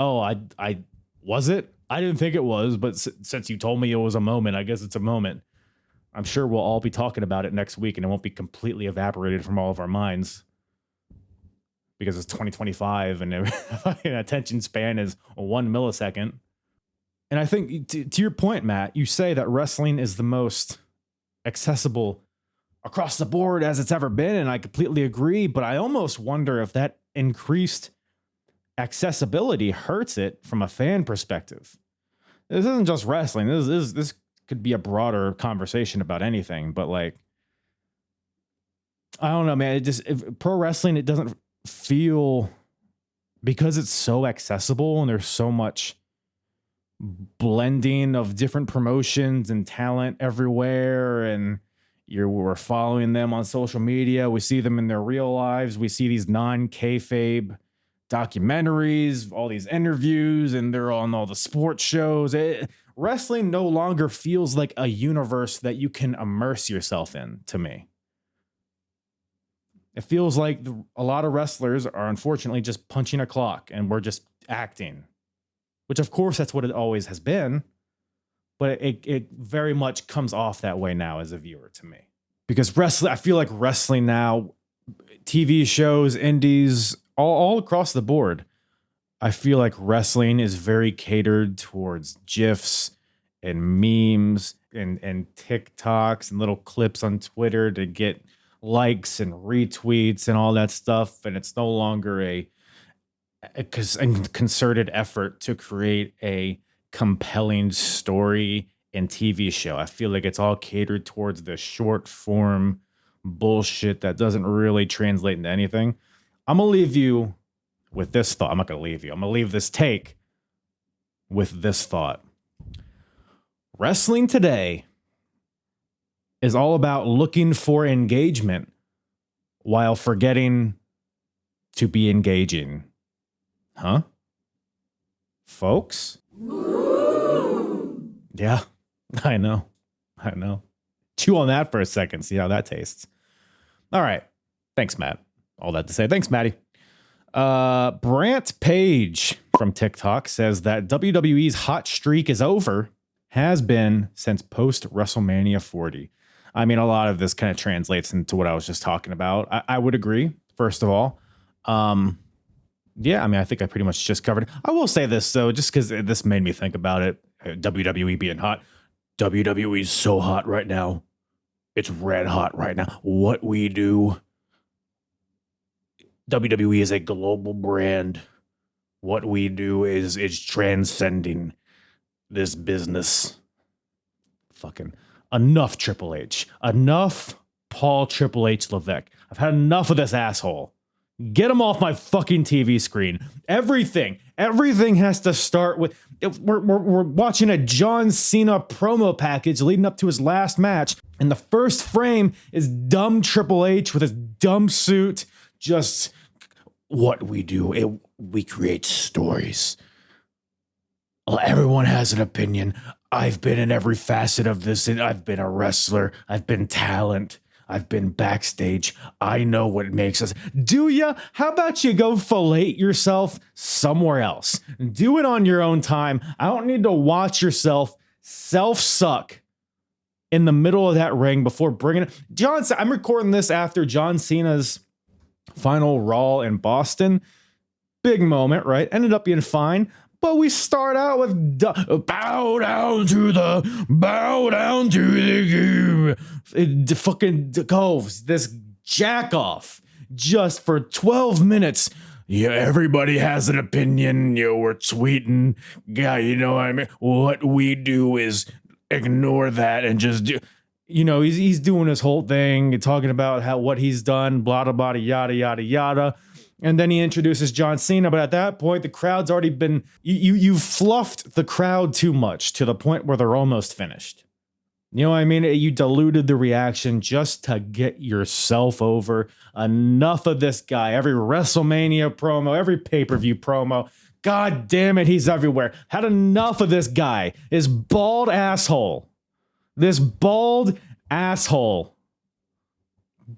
Oh, I was it? I didn't think it was, but since you told me it was a moment, I guess it's a moment. I'm sure we'll all be talking about it next week and it won't be completely evaporated from all of our minds. Because it's 2025 and attention span is 1 millisecond. And I think to your point, Matt, you say that wrestling is the most accessible across the board as it's ever been. And I completely agree. But I almost wonder if that increased accessibility hurts it from a fan perspective. This isn't just wrestling. This could be a broader conversation about anything. But like, I don't know, man. Pro wrestling, it doesn't feel, because it's so accessible and there's so much blending of different promotions and talent everywhere, and we're following them on social media. We see them in their real lives. We see these non-kayfabe documentaries, all these interviews, and they're on all the sports shows. Wrestling no longer feels like a universe that you can immerse yourself in, to me. It feels like a lot of wrestlers are unfortunately just punching a clock and we're just acting, which of course that's what it always has been. But it very much comes off that way now as a viewer to me. Because wrestling, I feel like wrestling now, TV shows, indies, all across the board, I feel like wrestling is very catered towards GIFs and memes and TikToks and little clips on Twitter to get likes and retweets and all that stuff. And it's no longer a concerted effort to create a compelling story and TV show. I feel like it's all catered towards the short form bullshit that doesn't really translate into anything. I'm going to leave you with this thought. I'm not going to leave you. I'm going to leave this take with this thought. Wrestling today is all about looking for engagement while forgetting to be engaging. Huh? Folks? Yeah, I know. Chew on that for a second. See how that tastes. All right. Thanks, Matt. All that to say. Thanks, Matty. Brant Page from TikTok says that WWE's hot streak is over, has been since post WrestleMania 40. I mean, a lot of this kind of translates into what I was just talking about. I would agree, first of all. Yeah, I mean, I think I pretty much just covered it. I will say this, though, just because this made me think about it. WWE being hot. WWE's so hot right now. It's red hot right now. What we do. WWE is a global brand. What we do is transcending this business. Fucking enough Triple H. Enough Paul Triple H Levesque. I've had enough of this asshole. Get him off my fucking TV screen. Everything has to start with. We're watching a John Cena promo package leading up to his last match, and the first frame is dumb Triple H with his dumb suit. Just what we do. We create stories. Everyone has an opinion. I've been in every facet of this. I've been a wrestler. I've been talent. I've been backstage. I know what makes us. Do ya? How about you go fillet yourself somewhere else? Do it on your own time. I don't need to watch yourself self-suck in the middle of that ring before bringing it. I'm recording this after John Cena's final Raw in Boston. Big moment, right? Ended up being fine. But we start out with bow down to the fucking go this jack off just for 12 minutes. Yeah, everybody has an opinion. We're tweeting. Yeah, you know what I mean? What we do is ignore that and just do. He's doing his whole thing, talking about what he's done, blah, blah, blah, yada, yada, yada. And then he introduces John Cena. But at that point, the crowd's already been... You've fluffed the crowd too much to the point where they're almost finished. You know what I mean? You diluted the reaction just to get yourself over. Enough of this guy. Every WrestleMania promo, every pay-per-view promo. God damn it, he's everywhere. Had enough of this guy. This bald asshole.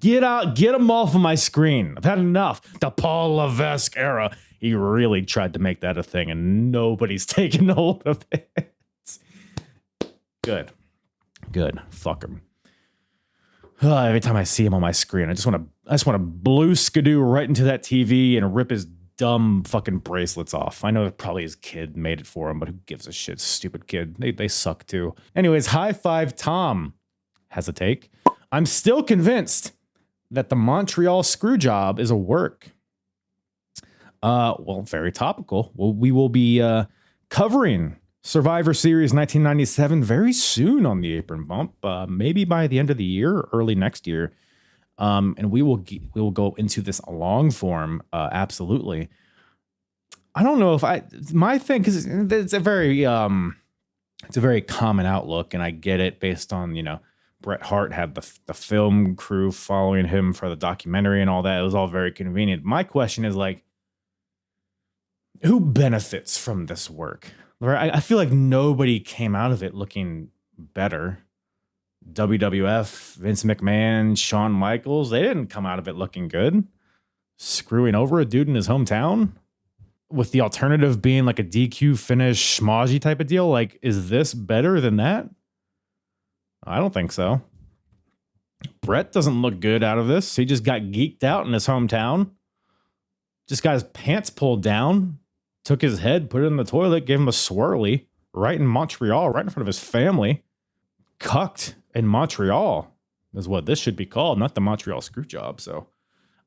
Get him off of my screen. I've had enough. The Paul Levesque era. He really tried to make that a thing, and nobody's taken hold of it. Good. Fuck him. Every time I see him on my screen, I just want to blue skidoo right into that TV and rip his dumb fucking bracelets off. I know probably his kid made it for him, but who gives a shit? Stupid kid. They suck too. Anyways, High Five Tom has a take. I'm still convinced that the Montreal Screwjob is a work. Well, very topical. Well, we will be covering Survivor Series 1997 very soon on the Apron Bump, maybe by the end of the year, early next year. And we will go into this long form. Absolutely. I don't know if my thing, because it's a very common outlook, and I get it based on, Bret Hart had the film crew following him for the documentary and all that. It was all very convenient. My question is like, who benefits from this work? Right? I feel like nobody came out of it looking better. WWF, Vince McMahon, Shawn Michaels, they didn't come out of it looking good. Screwing over a dude in his hometown, with the alternative being like a DQ finish schmozzy type of deal. Like, is this better than that? I don't think so. Bret doesn't look good out of this. He just got geeked out in his hometown. Just got his pants pulled down, took his head, put it in the toilet, gave him a swirly right in Montreal, right in front of his family. Cucked in Montreal is what this should be called, not the Montreal screw job. So,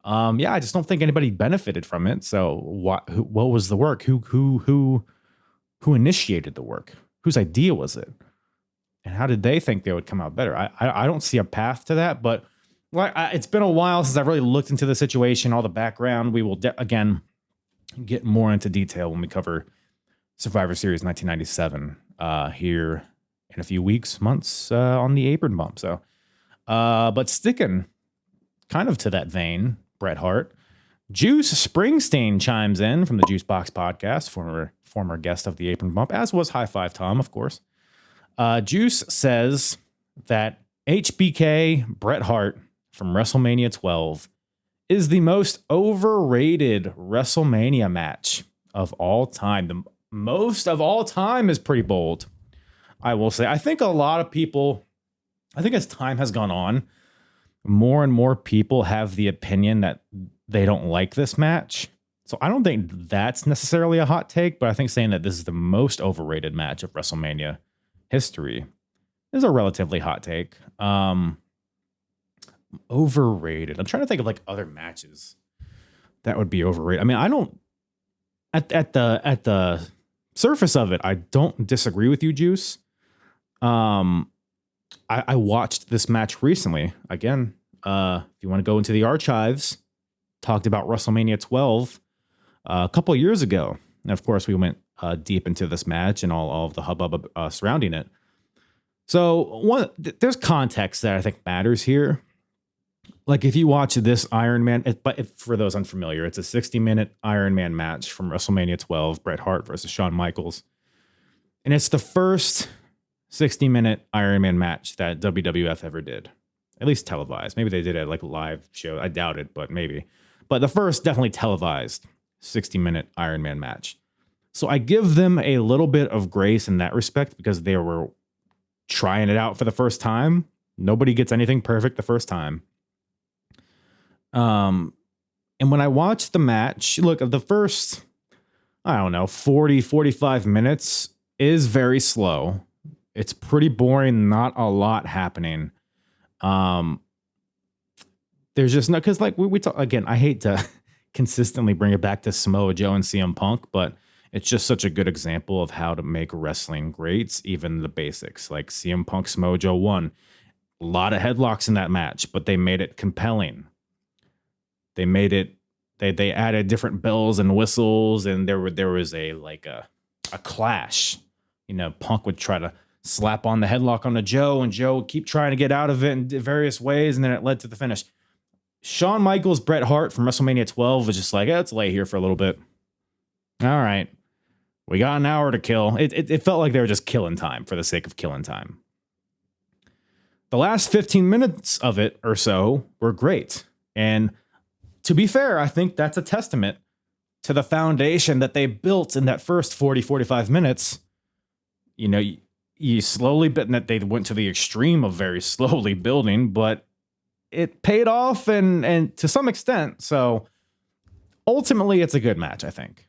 I just don't think anybody benefited from it. So, what was the work? Who initiated the work? Whose idea was it? And how did they think they would come out better? I don't see a path to that. But it's been a while since I've really looked into the situation, all the background. We will again get more into detail when we cover Survivor Series 1997 here in a few weeks, months on the Apron Bump. So, but sticking kind of to that vein, Bret Hart, Juice Springsteen chimes in from the Juice Box podcast, former guest of the Apron Bump, as was High Five Tom, of course. Juice says that HBK Bret Hart from WrestleMania 12 is the most overrated WrestleMania match of all time. The most of all time is pretty bold, I will say. I think a lot of people, as time has gone on, more and more people have the opinion that they don't like this match. So I don't think that's necessarily a hot take, but I think saying that this is the most overrated match of WrestleMania history is a relatively hot take. Overrated. I'm trying to think of like other matches that would be overrated. I mean, I don't at the surface of it, I don't disagree with you, Juice. I watched this match recently. Again, if you want to go into the archives, talked about WrestleMania 12 a couple of years ago. And of course, we went deep into this match and all of the hubbub surrounding it. So there's context that I think matters here. Like if you watch this Iron Man, for those unfamiliar, it's a 60-minute Iron Man match from WrestleMania 12, Bret Hart versus Shawn Michaels. And it's the first 60-minute Iron Man match that WWF ever did. At least televised. Maybe they did it like a live show. I doubt it, but maybe. But the first definitely televised 60-minute Iron Man match. So I give them a little bit of grace in that respect because they were trying it out for the first time. Nobody gets anything perfect the first time. And when I watched the match, look, the first, 40, 45 minutes is very slow. It's pretty boring. Not a lot happening. There's just no, because like we talk again, I hate to consistently bring it back to Samoa Joe and CM Punk, but it's just such a good example of how to make wrestling great, even the basics. Like CM Punk, Samoa Joe won. A lot of headlocks in that match, but they made it compelling. They made it, they added different bells and whistles, and there was a clash. Punk would try to slap on the headlock on Joe, and Joe would keep trying to get out of it in various ways, and then it led to the finish. Shawn Michaels, Bret Hart from WrestleMania 12 was just like, let's lay here for a little bit. All right. We got an hour to kill. It felt like they were just killing time for the sake of killing time. The last 15 minutes of it or so were great. And to be fair, I think that's a testament to the foundation that they built in that first 40, 45 minutes. You slowly, but that they went to the extreme of very slowly building, but it paid off and to some extent. So ultimately, it's a good match, I think.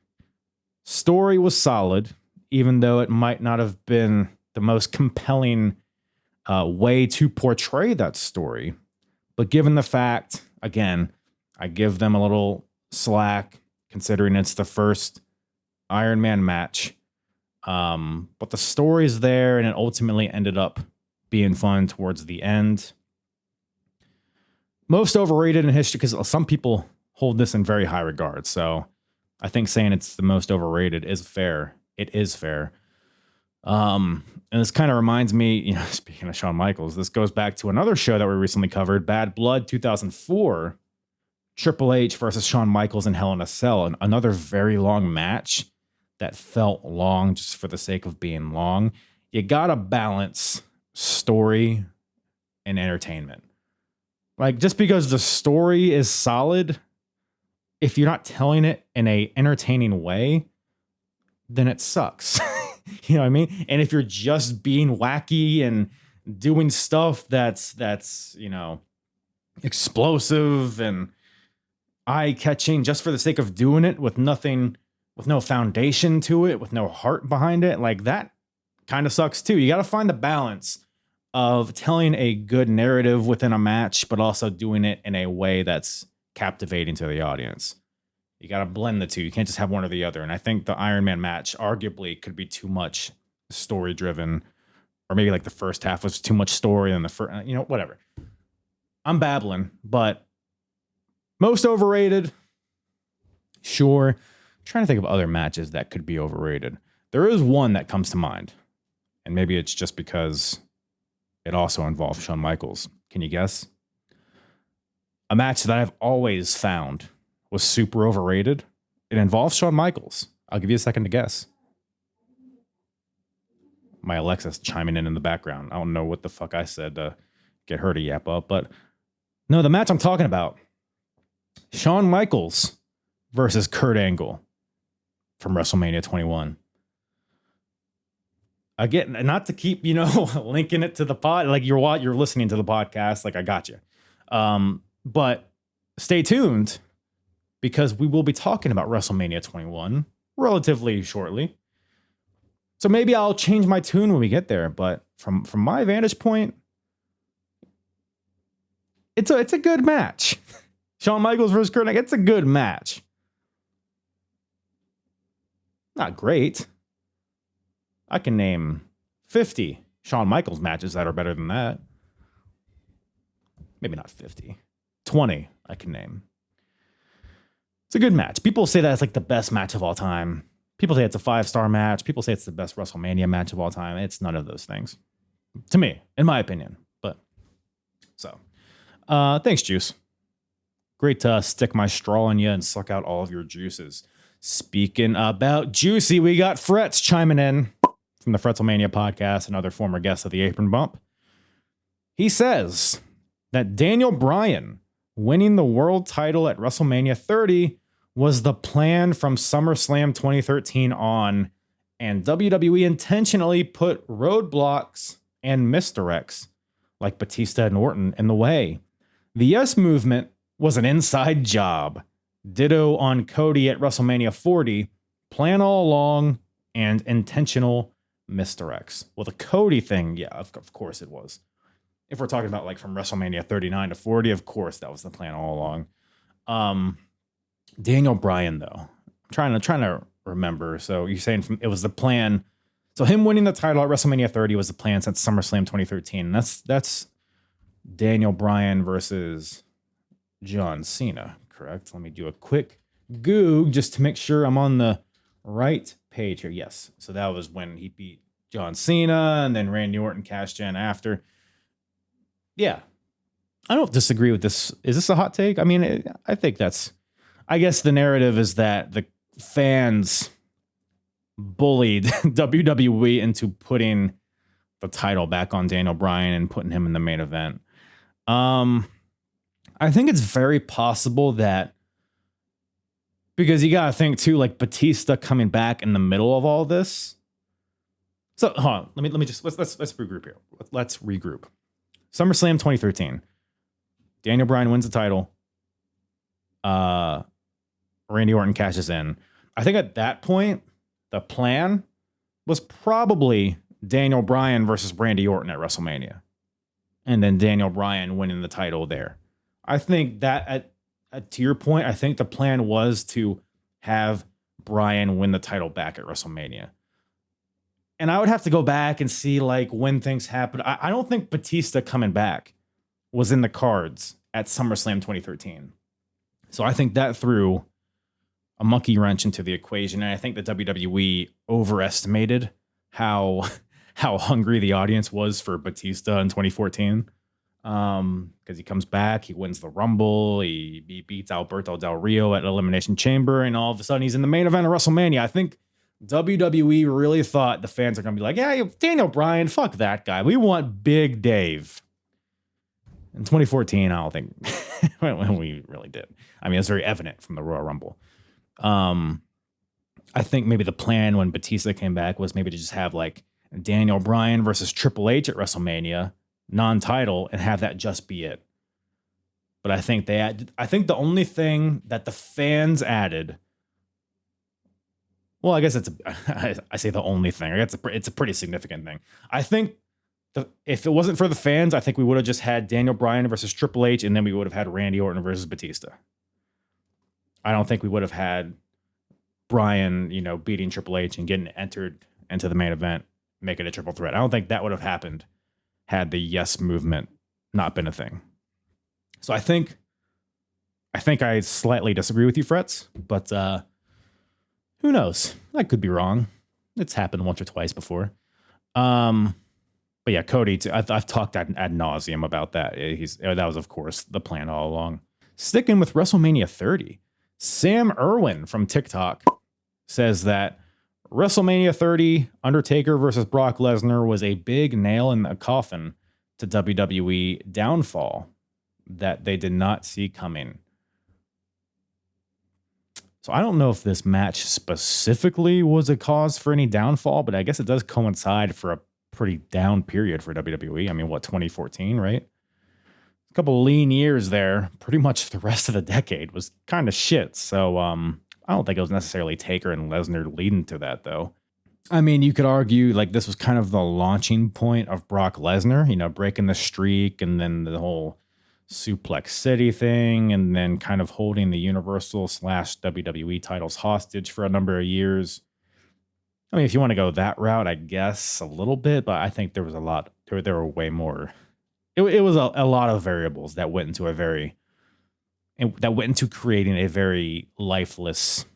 Story was solid, even though it might not have been the most compelling way to portray that story. But given the fact, again, I give them a little slack considering it's the first Iron Man match. But the story's there, and it ultimately ended up being fun towards the end. Most overrated in history, because some people hold this in very high regard. So I think saying it's the most overrated is fair. It is fair. And this kind of reminds me, speaking of Shawn Michaels, this goes back to another show that we recently covered, Bad Blood 2004, Triple H versus Shawn Michaels in Hell in a Cell, and another very long match that felt long just for the sake of being long. You gotta balance story and entertainment. Like, just because the story is solid, if you're not telling it in a entertaining way, then it sucks. You know what I mean? And if you're just being wacky and doing stuff that's explosive and eye-catching just for the sake of doing it with nothing, with no foundation to it, with no heart behind it, like that kind of sucks too. You got to find the balance of telling a good narrative within a match, but also doing it in a way that's captivating to the audience. You got to blend the two. You can't just have one or the other. And I think the Iron Man match arguably could be too much story driven, or maybe like the first half was too much story and the first, whatever. I'm babbling, but most overrated. Sure. I'm trying to think of other matches that could be overrated. There is one that comes to mind, and maybe it's just because it also involves Shawn Michaels. Can you guess? A match that I've always found was super overrated. It involves Shawn Michaels. I'll give you a second to guess. My Alexa's chiming in the background. I don't know what the fuck I said to get her to yap up, but no, the match I'm talking about, Shawn Michaels versus Kurt Angle from WrestleMania 21. Again, not to keep, linking it to the pod, like you're listening to the podcast, like I got you. But stay tuned, because we will be talking about WrestleMania 21 relatively shortly. So maybe I'll change my tune when we get there. But from my vantage point, it's a good match. Shawn Michaels versus Kurt Angle, it's a good match. Not great. I can name 50 Shawn Michaels matches that are better than that. Maybe not 50. 20 I can name. It's a good match. People say that it's like the best match of all time. People say it's a 5-star match. People say it's the best WrestleMania match of all time. It's none of those things. To me, in my opinion. But so thanks, Juice. Great to stick my straw in you and suck out all of your juices. Speaking about juicy, we got Frets chiming in from the Fretzelmania podcast, another former guest of the Apron Bump. He says that Daniel Bryan winning the world title at WrestleMania 30 was the plan from SummerSlam 2013 on, and WWE intentionally put roadblocks and misdirects like Batista and Orton in the way. The Yes Movement was an inside job. Ditto on Cody at WrestleMania 40, plan all along, and intentional misdirects. Well, the Cody thing, yeah, of course it was. If we're talking about like from WrestleMania 39 to 40, of course that was the plan all along. Daniel Bryan, though, I'm trying to remember. So you're saying it was the plan. So him winning the title at WrestleMania 30 was the plan since SummerSlam 2013. And that's Daniel Bryan versus John Cena, correct? Let me do a quick Goog just to make sure I'm on the right page here. Yes. So that was when he beat John Cena, and then Randy Orton cashed in after. Yeah. I don't disagree with this. Is this a hot take? I mean, I guess the narrative is that the fans bullied WWE into putting the title back on Daniel Bryan and putting him in the main event. I think it's very possible that, because you got to think too, like Batista coming back in the middle of all this. So hold on, let me just let's regroup here. Let's regroup. SummerSlam 2013. Daniel Bryan wins the title. Randy Orton cashes in. I think at that point, the plan was probably Daniel Bryan versus Randy Orton at WrestleMania, and then Daniel Bryan winning the title there. I think that to your point, I think the plan was to have Bryan win the title back at WrestleMania. And I would have to go back and see like when things happened. I don't think Batista coming back was in the cards at SummerSlam 2013. So I think that threw a monkey wrench into the equation. And I think the WWE overestimated how hungry the audience was for Batista in 2014. Because he comes back, he wins the Rumble, he beats Alberto Del Rio at Elimination Chamber, and all of a sudden he's in the main event of WrestleMania. I think WWE really thought the fans are going to be like, yeah, Daniel Bryan, fuck that guy. We want Big Dave. In 2014, I don't think we really did. I mean, it's very evident from the Royal Rumble. I think maybe the plan when Batista came back was maybe to just have like Daniel Bryan versus Triple H at WrestleMania, non-title, and have that just be it. But I think the only thing that the fans added, well, I guess I say the only thing. I guess it's a pretty significant thing. I think if it wasn't for the fans, I think we would have just had Daniel Bryan versus Triple H, and then we would have had Randy Orton versus Batista. I don't think we would have had Bryan, beating Triple H and getting entered into the main event, make it a triple threat. I don't think that would have happened had the Yes movement not been a thing. So I think I slightly disagree with you, Frets, but who knows? I could be wrong. It's happened once or twice before. But yeah, Cody, I've talked ad nauseum about that. That was, of course, the plan all along. Sticking with WrestleMania 30, Sam Irwin from TikTok says that WrestleMania 30, Undertaker versus Brock Lesnar was a big nail in the coffin to WWE downfall that they did not see coming. So I don't know if this match specifically was a cause for any downfall, but I guess it does coincide for a pretty down period for WWE. I mean, 2014, right? A couple lean years there. Pretty much the rest of the decade was kind of shit. So I don't think it was necessarily Taker and Lesnar leading to that, though. I mean, you could argue like this was kind of the launching point of Brock Lesnar, breaking the streak, and then the whole Suplex City thing, and then kind of holding the Universal / WWE titles hostage for a number of years. I mean, if you want to go that route, I guess a little bit, but I think there was a lot. There were way more. It was a lot of variables that went into creating a very lifeless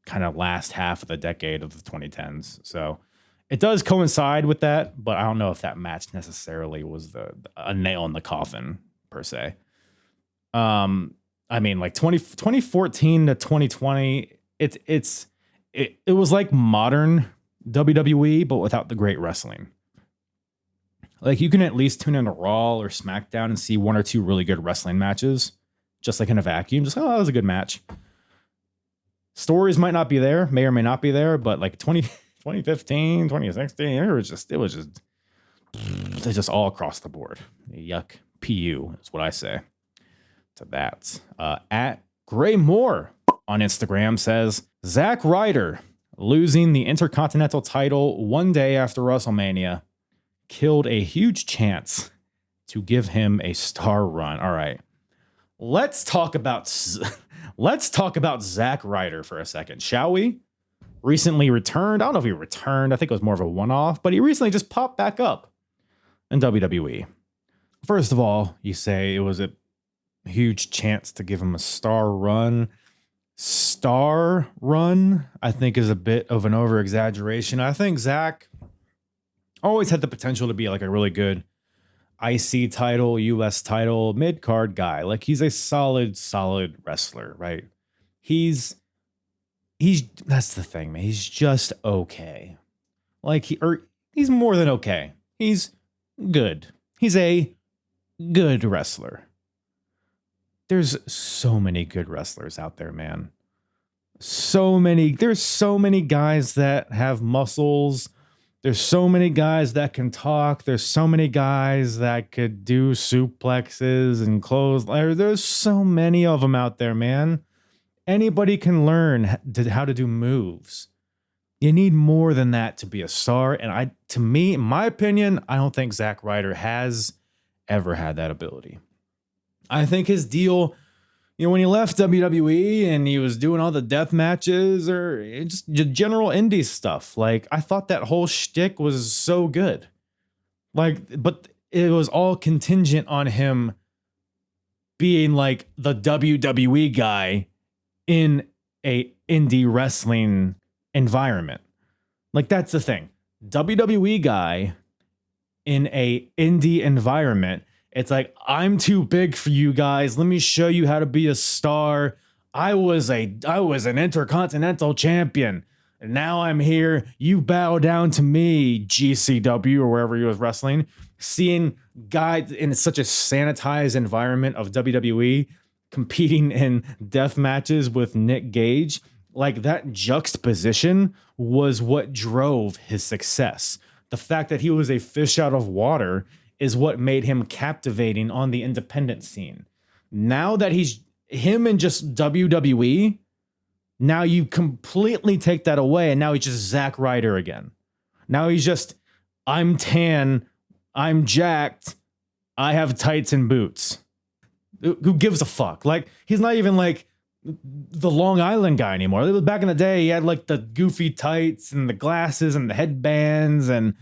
kind of last half of the decade of the 2010s. So it does coincide with that, but I don't know if that match necessarily was a nail in the coffin per se. I mean, like 2014 to 2020, it was like modern WWE, but without the great wrestling. Like you can at least tune in to Raw or SmackDown and see one or two really good wrestling matches, just like in a vacuum. Just, that was a good match. Stories might not be there, may or may not be there, but like 2015, 2016, it was just all across the board. Yuck. PU is what I say to that. At Gray Moore on Instagram says, Zack Ryder losing the Intercontinental title one day after WrestleMania killed a huge chance to give him a star run. All right. Let's talk about Zack Ryder for a second, shall we? Recently returned. I don't know if he returned. I think it was more of a one-off, but he recently just popped back up in WWE. First of all, you say it was a huge chance to give him a star run. Star run, I think, is a bit of an over-exaggeration. I think Zack always had the potential to be like a really good IC title, US title, mid-card guy. Like he's a solid wrestler, right? He's that's the thing, man. He's just okay. Like he's more than okay. He's good. He's a good wrestler. There's so many good wrestlers out there, man. There's so many guys that have muscles. There's so many guys that can talk. There's so many guys that could do suplexes and close. There's so many of them out there, man. Anybody can learn how to do moves. You need more than that to be a star. And to me, in my opinion, I don't think Zack Ryder has ever had that ability. I think his deal, when he left WWE and he was doing all the death matches or just general indie stuff, like I thought that whole shtick was so good. But it was all contingent on him being like the WWE guy in a indie wrestling environment. Like, that's the thing. WWE guy in a indie environment, it's like, I'm too big for you guys. Let me show you how to be a star. I was an intercontinental champion. And now I'm here. You bow down to me, GCW, or wherever he was wrestling. Seeing guys in such a sanitized environment of WWE competing in death matches with Nick Gage, like, that juxtaposition was what drove his success. The fact that he was a fish out of water is what made him captivating on the independent scene. Now that he's him in just WWE, now you completely take that away, and now he's just Zack Ryder again. Now he's just, I'm tan, I'm jacked, I have tights and boots. Who gives a fuck? Like, he's not even like the Long Island guy anymore. Back in the day, he had like the goofy tights and the glasses and the headbands, and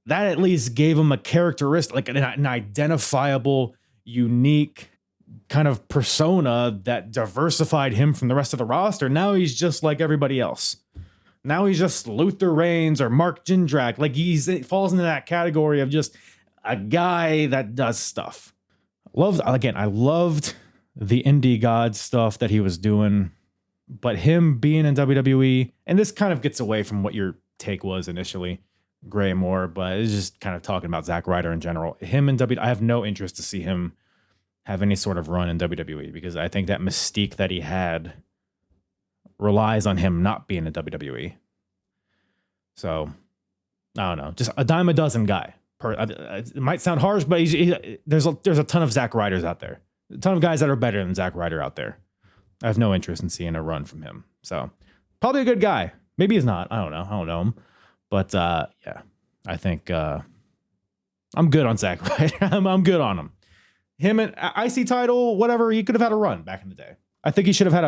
that at least gave him a characteristic, like an identifiable, unique kind of persona that diversified him from the rest of the roster. Now he's just like everybody else. Now he's just Luther Reigns or Mark Jindrak. Like, it falls into that category of just a guy that does stuff. I loved the indie god stuff that he was doing, but him being in WWE, and this kind of gets away from what your take was initially, Gray Moore, but it's just kind of talking about Zack Ryder in general. Him in WWE, I have no interest to see him have any sort of run in WWE, because I think that mystique that he had relies on him not being in WWE. So, I don't know. Just a dime a dozen guy. It might sound harsh, but there's a ton of Zack Ryders out there. A ton of guys that are better than Zack Ryder out there. I have no interest in seeing a run from him. So, probably a good guy. Maybe he's not. I don't know him. But, yeah. I think I'm good on Zack Ryder. I'm good on him. Him and IC title, whatever, he could have had a run back in the day. I think he should have had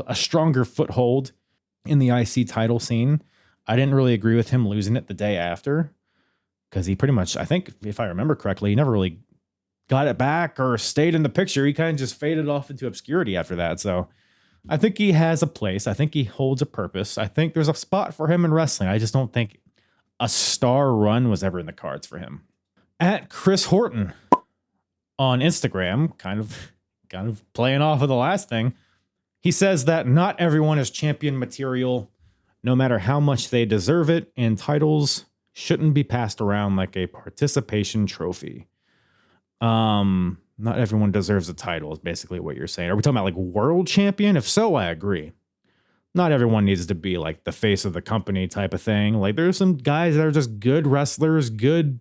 a stronger foothold in the IC title scene. I didn't really agree with him losing it the day after, because he pretty much, I think, if I remember correctly, he never really got it back or stayed in the picture. He kind of just faded off into obscurity after that. So I think he has a place. I think he holds a purpose. I think there's a spot for him in wrestling. I just don't think a star run was ever in the cards for him. At Chris Horton on Instagram, kind of playing off of the last thing, he says that not everyone is champion material, no matter how much they deserve it, and titles shouldn't be passed around like a participation trophy. Not everyone deserves a title is basically what you're saying. Are we talking about like world champion? If so, I agree. Not everyone needs to be like the face of the company type of thing. Like, there's some guys that are just good wrestlers, good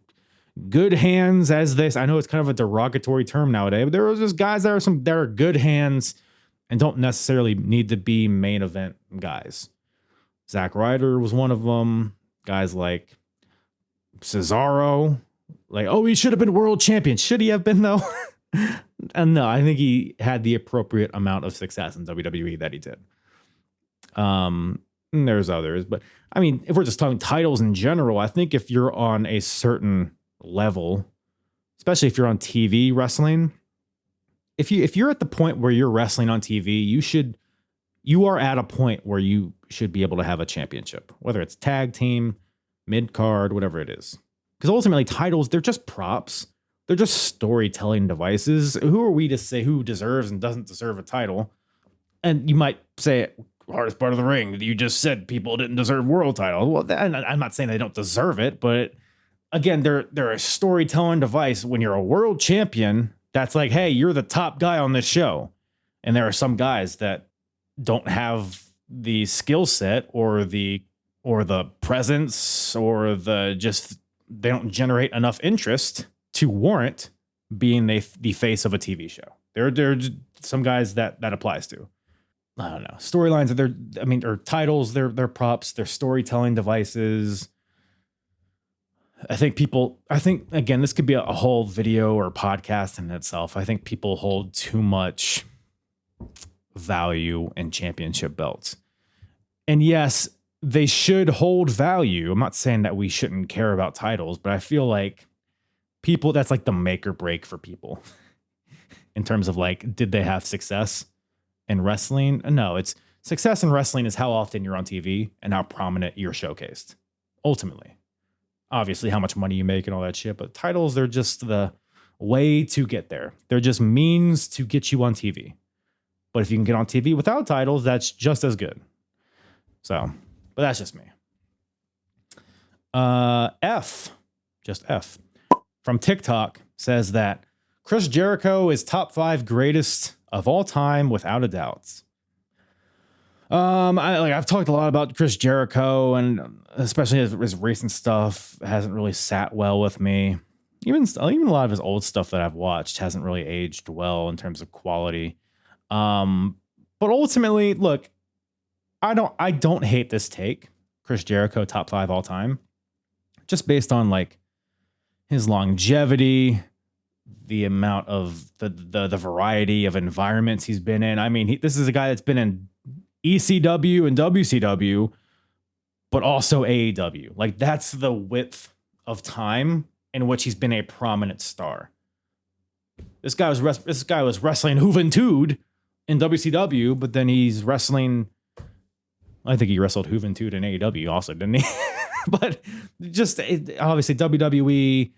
hands, as this. I know it's kind of a derogatory term nowadays, but there are just guys that are good hands and don't necessarily need to be main event guys. Zack Ryder was one of them. Guys like Cesaro, like, oh, he should have been world champion. Should he have been though? And no, I think he had the appropriate amount of success in WWE that he did. And there's others, but I mean, if we're just talking titles in general, I think if you're on a certain level, especially if you're on TV wrestling, if you're at the point where you're wrestling on TV, you are at a point where you should be able to have a championship, whether it's tag team, mid card, whatever it is. Because ultimately titles, they're just props. They're just storytelling devices. Who are we to say who deserves and doesn't deserve a title? And you might say, hardest part of the ring, you just said people didn't deserve world title. Well, I'm not saying they don't deserve it, but again, they're a storytelling device. When you're a world champion, that's like, hey, you're the top guy on this show. And there are some guys that don't have the skill set or the presence or they don't generate enough interest to warrant being the face of a TV show. There are some guys that applies to. I don't know. Storylines, or titles, they're props, they're storytelling devices. I think again, this could be a whole video or podcast in itself. I think people hold too much value in championship belts. And yes, they should hold value. I'm not saying that we shouldn't care about titles, but I feel like people, that's like the make or break for people in terms of like, did they have success in wrestling? No, it's Success in wrestling is how often you're on TV and how prominent you're showcased. Ultimately. Obviously, how much money you make and all that shit, but titles, they're just the way to get there. They're just means to get you on TV. But if you can get on TV without titles, that's just as good. So, but that's just me. Just F, from TikTok says that Chris Jericho is top 5 greatest of all time without a doubt. I've talked a lot about Chris Jericho, and especially his recent stuff hasn't really sat well with me. Even a lot of his old stuff that I've watched hasn't really aged well in terms of quality. But ultimately, look, I don't hate this take. Chris Jericho top 5 all time, just based on like his longevity, the amount of the variety of environments he's been in. I mean, this is a guy that's been in ECW and WCW, but also AEW. Like, that's the width of time in which he's been a prominent star. This guy was wrestling Juventud in WCW, but then he's wrestling. I think he wrestled Juventud in AEW also, didn't he? But just obviously WWE.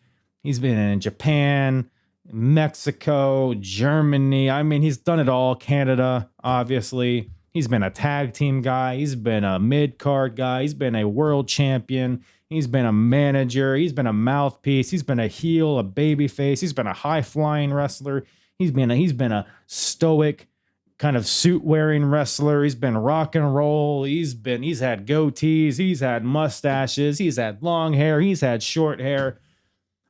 He's been in Japan, Mexico, Germany. I mean, he's done it all. Canada, obviously. He's been a tag team guy. He's been a mid-card guy. He's been a world champion. He's been a manager. He's been a mouthpiece. He's been a heel, a babyface. He's been a high-flying wrestler. He's been a stoic kind of suit-wearing wrestler. He's been rock and roll. He's had goatees. He's had mustaches. He's had long hair. He's had short hair.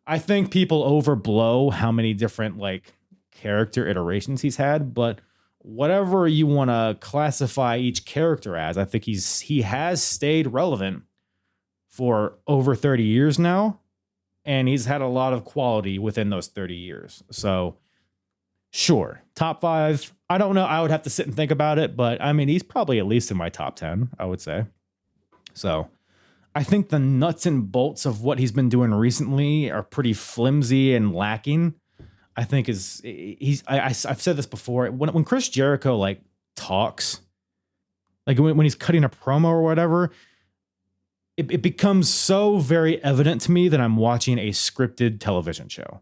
I think people overblow how many different like character iterations he's had, but whatever you want to classify each character as, I think he has stayed relevant for over 30 years now, and he's had a lot of quality within those 30 years. So, sure, top 5. I don't know. I would have to sit and think about it, but I mean, he's probably at least in my top 10, I would say. So, I think the nuts and bolts of what he's been doing recently are pretty flimsy and lacking. I think I've said this before. When Chris Jericho like talks, like when he's cutting a promo or whatever, it becomes so very evident to me that I'm watching a scripted television show.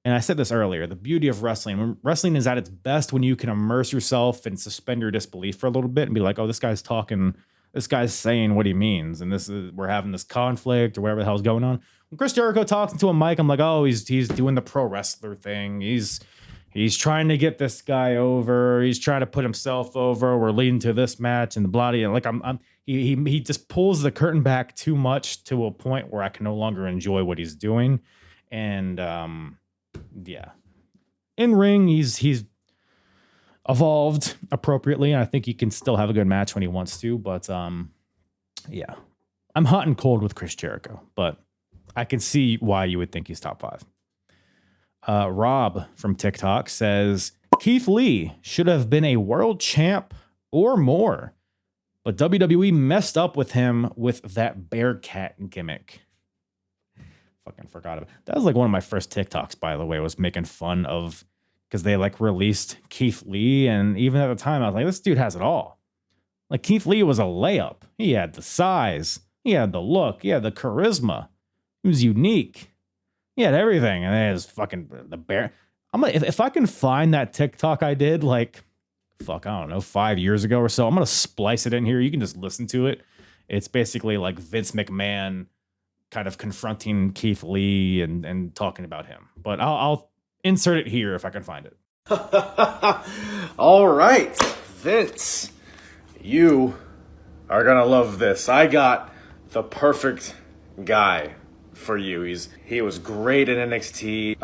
And I said this earlier, the beauty of wrestling, when wrestling is at its best when you can immerse yourself and suspend your disbelief for a little bit and be like, oh, this guy's talking, this guy's saying what he means, and we're having this conflict or whatever the hell's going on. When Chris Jericho talks into a mic, I'm like, oh, he's doing the pro wrestler thing. He's trying to get this guy over. He's trying to put himself over. We're leading to this match and the bloody. Like he just pulls the curtain back too much to a point where I can no longer enjoy what he's doing. And yeah, in ring he's evolved appropriately, and I think he can still have a good match when he wants to. But yeah, I'm hot and cold with Chris Jericho, but I can see why you would think he's top 5. Rob from TikTok says Keith Lee should have been a world champ or more, but WWE messed up with him with that Bearcat gimmick. Fucking forgot about it. That was like one of my first TikToks, by the way, was making fun of, because they like released Keith Lee, and even at the time I was like, this dude has it all. Like, Keith Lee was a layup. He had the size, he had the look, he had the charisma. He was unique. He had everything. And then his fucking the bear. If I can find that TikTok I did like, I don't know, 5 years ago or so, I'm gonna splice it in here. You can just listen to it. It's basically like Vince McMahon kind of confronting Keith Lee and talking about him. But I'll insert it here if I can find it. All right, Vince, you are gonna love this. I got the perfect guy for you. He was great in NXT.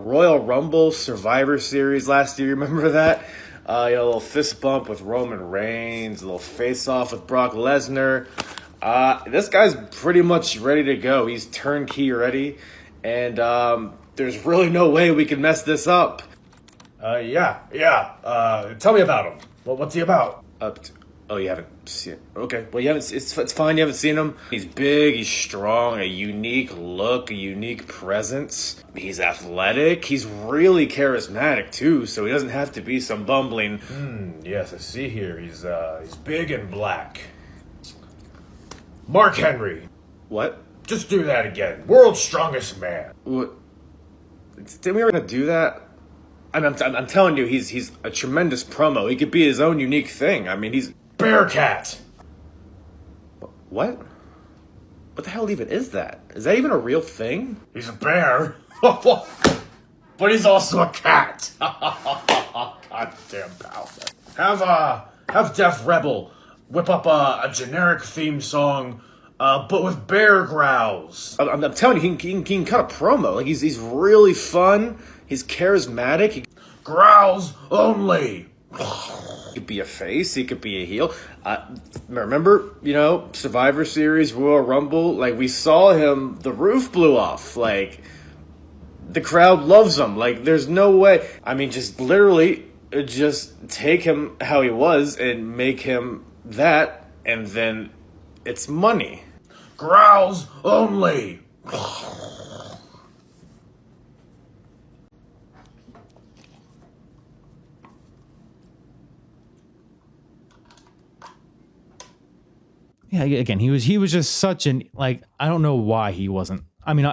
Royal Rumble Survivor Series last year. Remember that? A little fist bump with Roman Reigns, a little face off with Brock Lesnar. This guy's pretty much ready to go. He's turnkey ready, and there's really no way we can mess this up. Tell me about him. What's he about? Oh, you haven't seen it. Okay. Well, you haven't. It's fine. You haven't seen him. He's big. He's strong. A unique look. A unique presence. He's athletic. He's really charismatic too. So he doesn't have to be some bumbling. Yes, I see here. He's big and black. Mark Henry. What? Just do that again. World's strongest man. What? Didn't we already do that? I'm telling you, he's a tremendous promo. He could be his own unique thing. I mean, he's Bearcat. What? What the hell even is that? Is that even a real thing? He's a bear, but he's also a cat. Goddamn pal. Have Def Rebel whip up a generic theme song, but with bear growls. I'm telling you, he can cut a promo. Like he's really fun. He's charismatic. He growls only. He could be a face. He could be a heel. Remember, Survivor Series, Royal Rumble? Like, we saw him, the roof blew off. Like, the crowd loves him. Like, there's no way. I mean, just literally, just take him how he was and make him that, and then it's money. Growls only. Yeah, again, he was just such an, like, I don't know why he wasn't. I mean,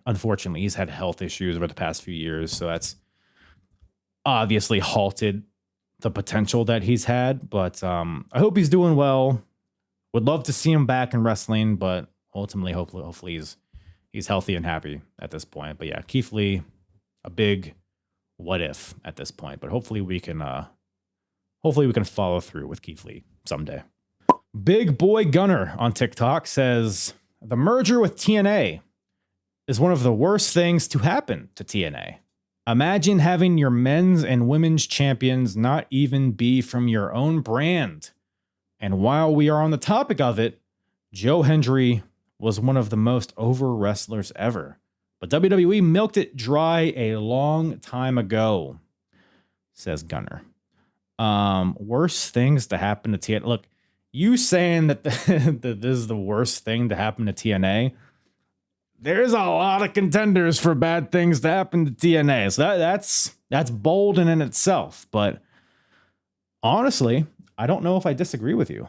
unfortunately, he's had health issues over the past few years, so that's obviously halted the potential that he's had, but I hope he's doing well. Would love to see him back in wrestling, but ultimately, hopefully he's healthy and happy at this point. But yeah, Keith Lee, a big what if at this point, but hopefully we can follow through with Keith Lee someday. Big Boy Gunner on TikTok says, the merger with TNA is one of the worst things to happen to TNA. Imagine having your men's and women's champions not even be from your own brand. And while we are on the topic of it, Joe Hendry was one of the most over wrestlers ever. But WWE milked it dry a long time ago, says Gunner. Worst things to happen to TNA. Look, you saying that that this is the worst thing to happen to TNA, there's a lot of contenders for bad things to happen to TNA. So that's bold in itself. But honestly, I don't know if I disagree with you.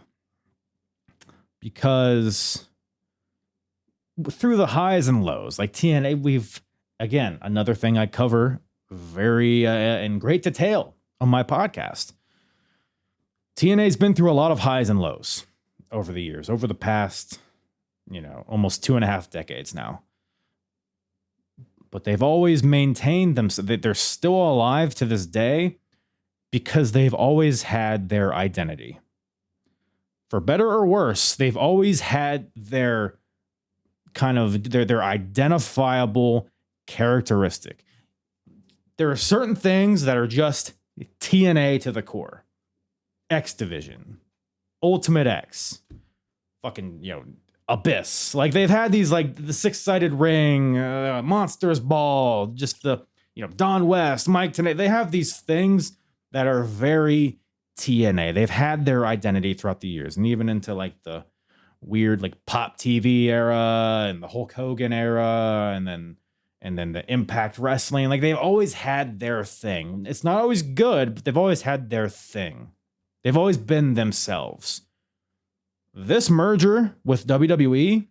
Because through the highs and lows, like TNA, again, another thing I cover very in great detail on my podcast. TNA's been through a lot of highs and lows over the years, over the past, almost 2.5 decades now. But they've always maintained them so that they're still alive to this day because they've always had their identity. For better or worse, they've always had their kind of their identifiable characteristic. There are certain things that are just TNA to the core. X Division, Ultimate X, fucking, Abyss. Like, they've had these, like, the six-sided ring, Monsters Ball, just the, Don West, Mike Tenay. They have these things that are very TNA. They've had their identity throughout the years, and even into, like, the weird, like, Pop TV era and the Hulk Hogan era, and then the Impact Wrestling. Like, they've always had their thing. It's not always good, but they've always had their thing. They've always been themselves. This merger with WWE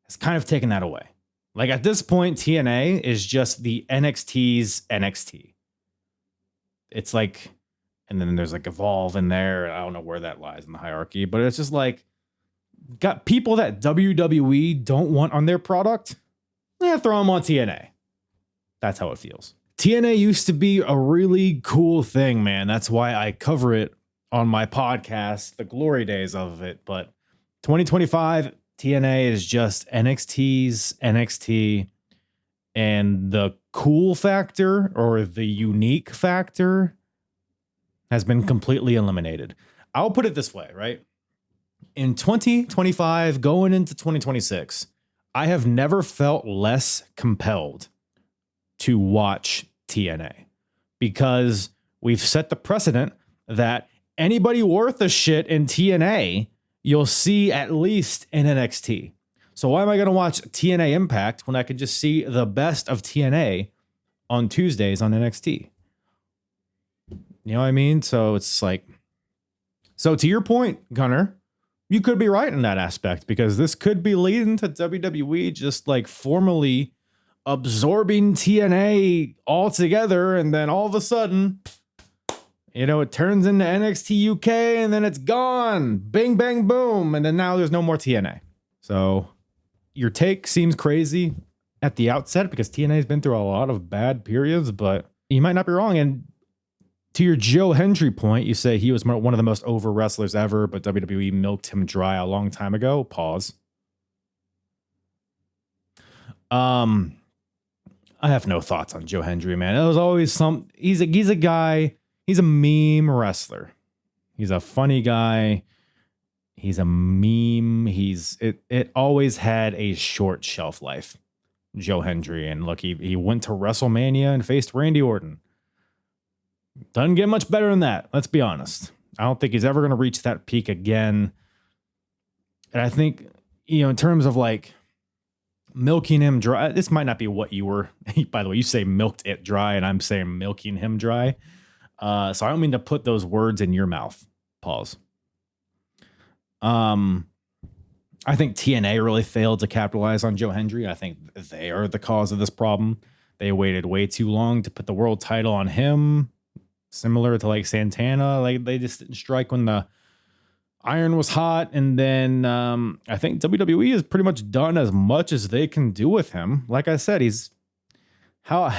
has kind of taken that away. Like, at this point, TNA is just the NXT's NXT. It's like, and then there's like Evolve in there. I don't know where that lies in the hierarchy, but it's just like, got people that WWE don't want on their product. Throw them on TNA. That's how it feels. TNA used to be a really cool thing, man. That's why I cover it on my podcast, the glory days of it. But 2025, TNA is just NXT's NXT, and the cool factor or the unique factor has been completely eliminated. I'll put it this way, right? In 2025, going into 2026, I have never felt less compelled to watch TNA because we've set the precedent that anybody worth a shit in TNA, you'll see at least in NXT. So why am I going to watch TNA Impact when I could just see the best of TNA on Tuesdays on NXT? You know what I mean? So it's like, so to your point, Gunner, you could be right in that aspect, because this could be leading to WWE just like formally absorbing TNA altogether, and then all of a sudden, you know, it turns into NXT UK and then it's gone. Bing, bang, boom. And then now there's no more TNA. So your take seems crazy at the outset because TNA has been through a lot of bad periods, but you might not be wrong. And to your Joe Hendry point, you say he was one of the most over wrestlers ever, but WWE milked him dry a long time ago. Pause. I have no thoughts on Joe Hendry, man. It was always he's a guy, he's a meme wrestler. He's a funny guy. He's a meme. It always had a short shelf life, Joe Hendry. And look, he went to WrestleMania and faced Randy Orton. Doesn't get much better than that. Let's be honest. I don't think he's ever going to reach that peak again. And I think, you know, in terms of like milking him dry, this might not be what you were. By the way, you say milked it dry, and I'm saying milking him dry. So I don't mean to put those words in your mouth. Pause. I think TNA really failed to capitalize on Joe Hendry. I think they are the cause of this problem. They waited way too long to put the world title on him. Similar to like Santana, like they just didn't strike when the iron was hot. And then I think WWE has pretty much done as much as they can do with him. Like I said, he's how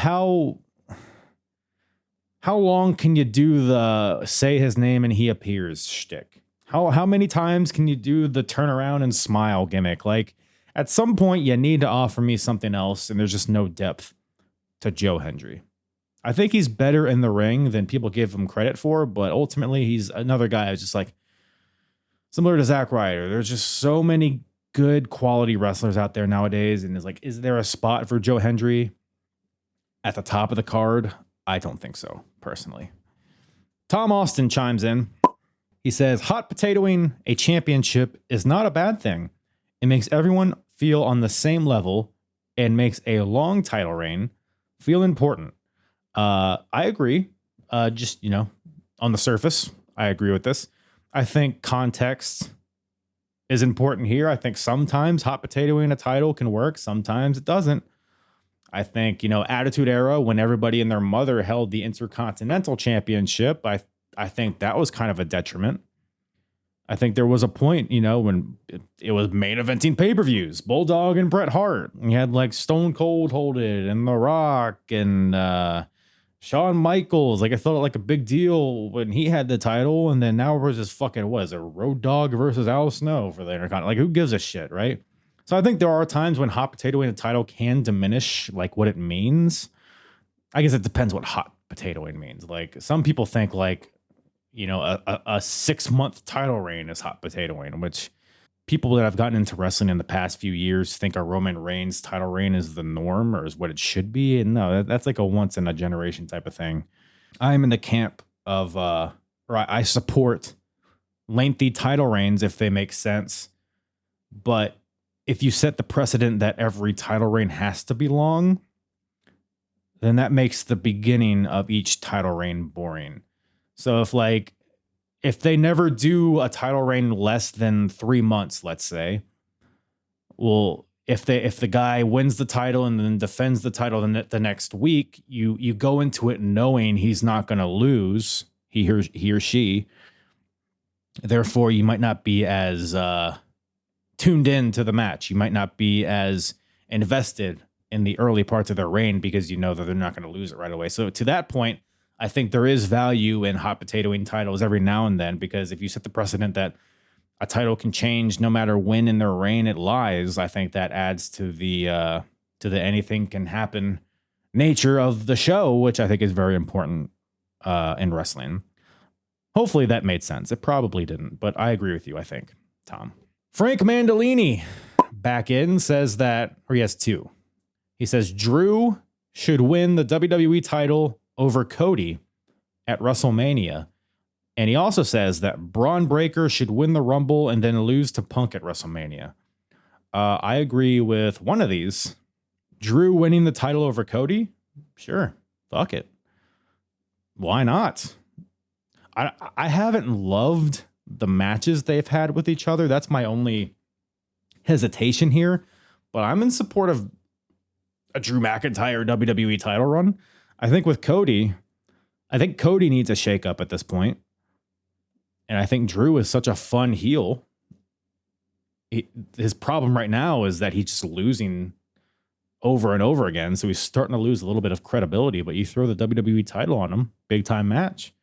long can you do the say his name and he appears shtick? How many times can you do the turn around and smile gimmick? Like at some point you need to offer me something else, and there's just no depth to Joe Hendry. I think he's better in the ring than people give him credit for, but ultimately he's another guy who's just like similar to Zack Ryder. There's just so many good quality wrestlers out there nowadays, and it's like, is there a spot for Joe Hendry at the top of the card? I don't think so, personally. Tom Austin chimes in. He says, hot potatoing a championship is not a bad thing. It makes everyone feel on the same level and makes a long title reign feel important. I agree. Just, you know, on the surface, I agree with this. I think context is important here. I think sometimes hot potatoing a title can work. Sometimes it doesn't. I think, you know, Attitude Era, when everybody and their mother held the Intercontinental Championship, I think that was kind of a detriment. I think there was a point, you know, when it was main eventing pay-per-views, Bulldog and Bret Hart. You had like Stone Cold hold it, and The Rock, and Shawn Michaels. Like I felt like a big deal when he had the title, and then now we're just fucking, what is it, Road Dogg versus Al Snow for the Intercontinental? Like who gives a shit, right? So I think there are times when hot potatoing a title can diminish like what it means. I guess it depends what hot potatoing means. Like some people think like, you know, a 6-month title reign is hot potatoing, which people that have gotten into wrestling in the past few years think a Roman Reigns title reign is the norm or is what it should be. And no, that's like a once in a generation type of thing. I'm in the camp of, I support lengthy title reigns if they make sense. But if you set the precedent that every title reign has to be long, then that makes the beginning of each title reign boring. So if they never do a title reign less than 3 months, let's say, well, if the guy wins the title and then defends the title the next week, you go into it knowing he's not going to lose, he or she. Therefore, you might not be as tuned in to the match. You might not be as invested in the early parts of their reign because you know that they're not going to lose it right away. So to that point, I think there is value in hot potatoing titles every now and then, because if you set the precedent that a title can change no matter when in their reign it lies, I think that adds to the anything can happen nature of the show, which I think is very important in wrestling. Hopefully that made sense. It probably didn't, but I agree with you, I think, Tom. Frank Mandolini back in says that, or he has two. He says Drew should win the WWE title over Cody at WrestleMania. And he also says that Braun Breaker should win the Rumble and then lose to Punk at WrestleMania. I agree with one of these. Drew winning the title over Cody? Sure. Fuck it. Why not? I haven't loved the matches they've had with each other. That's my only hesitation here. But I'm in support of a Drew McIntyre WWE title run. I think with Cody, Cody needs a shakeup at this point. And I think Drew is such a fun heel. His problem right now is that he's just losing over and over again. So he's starting to lose a little bit of credibility. But you throw the WWE title on him, big time match.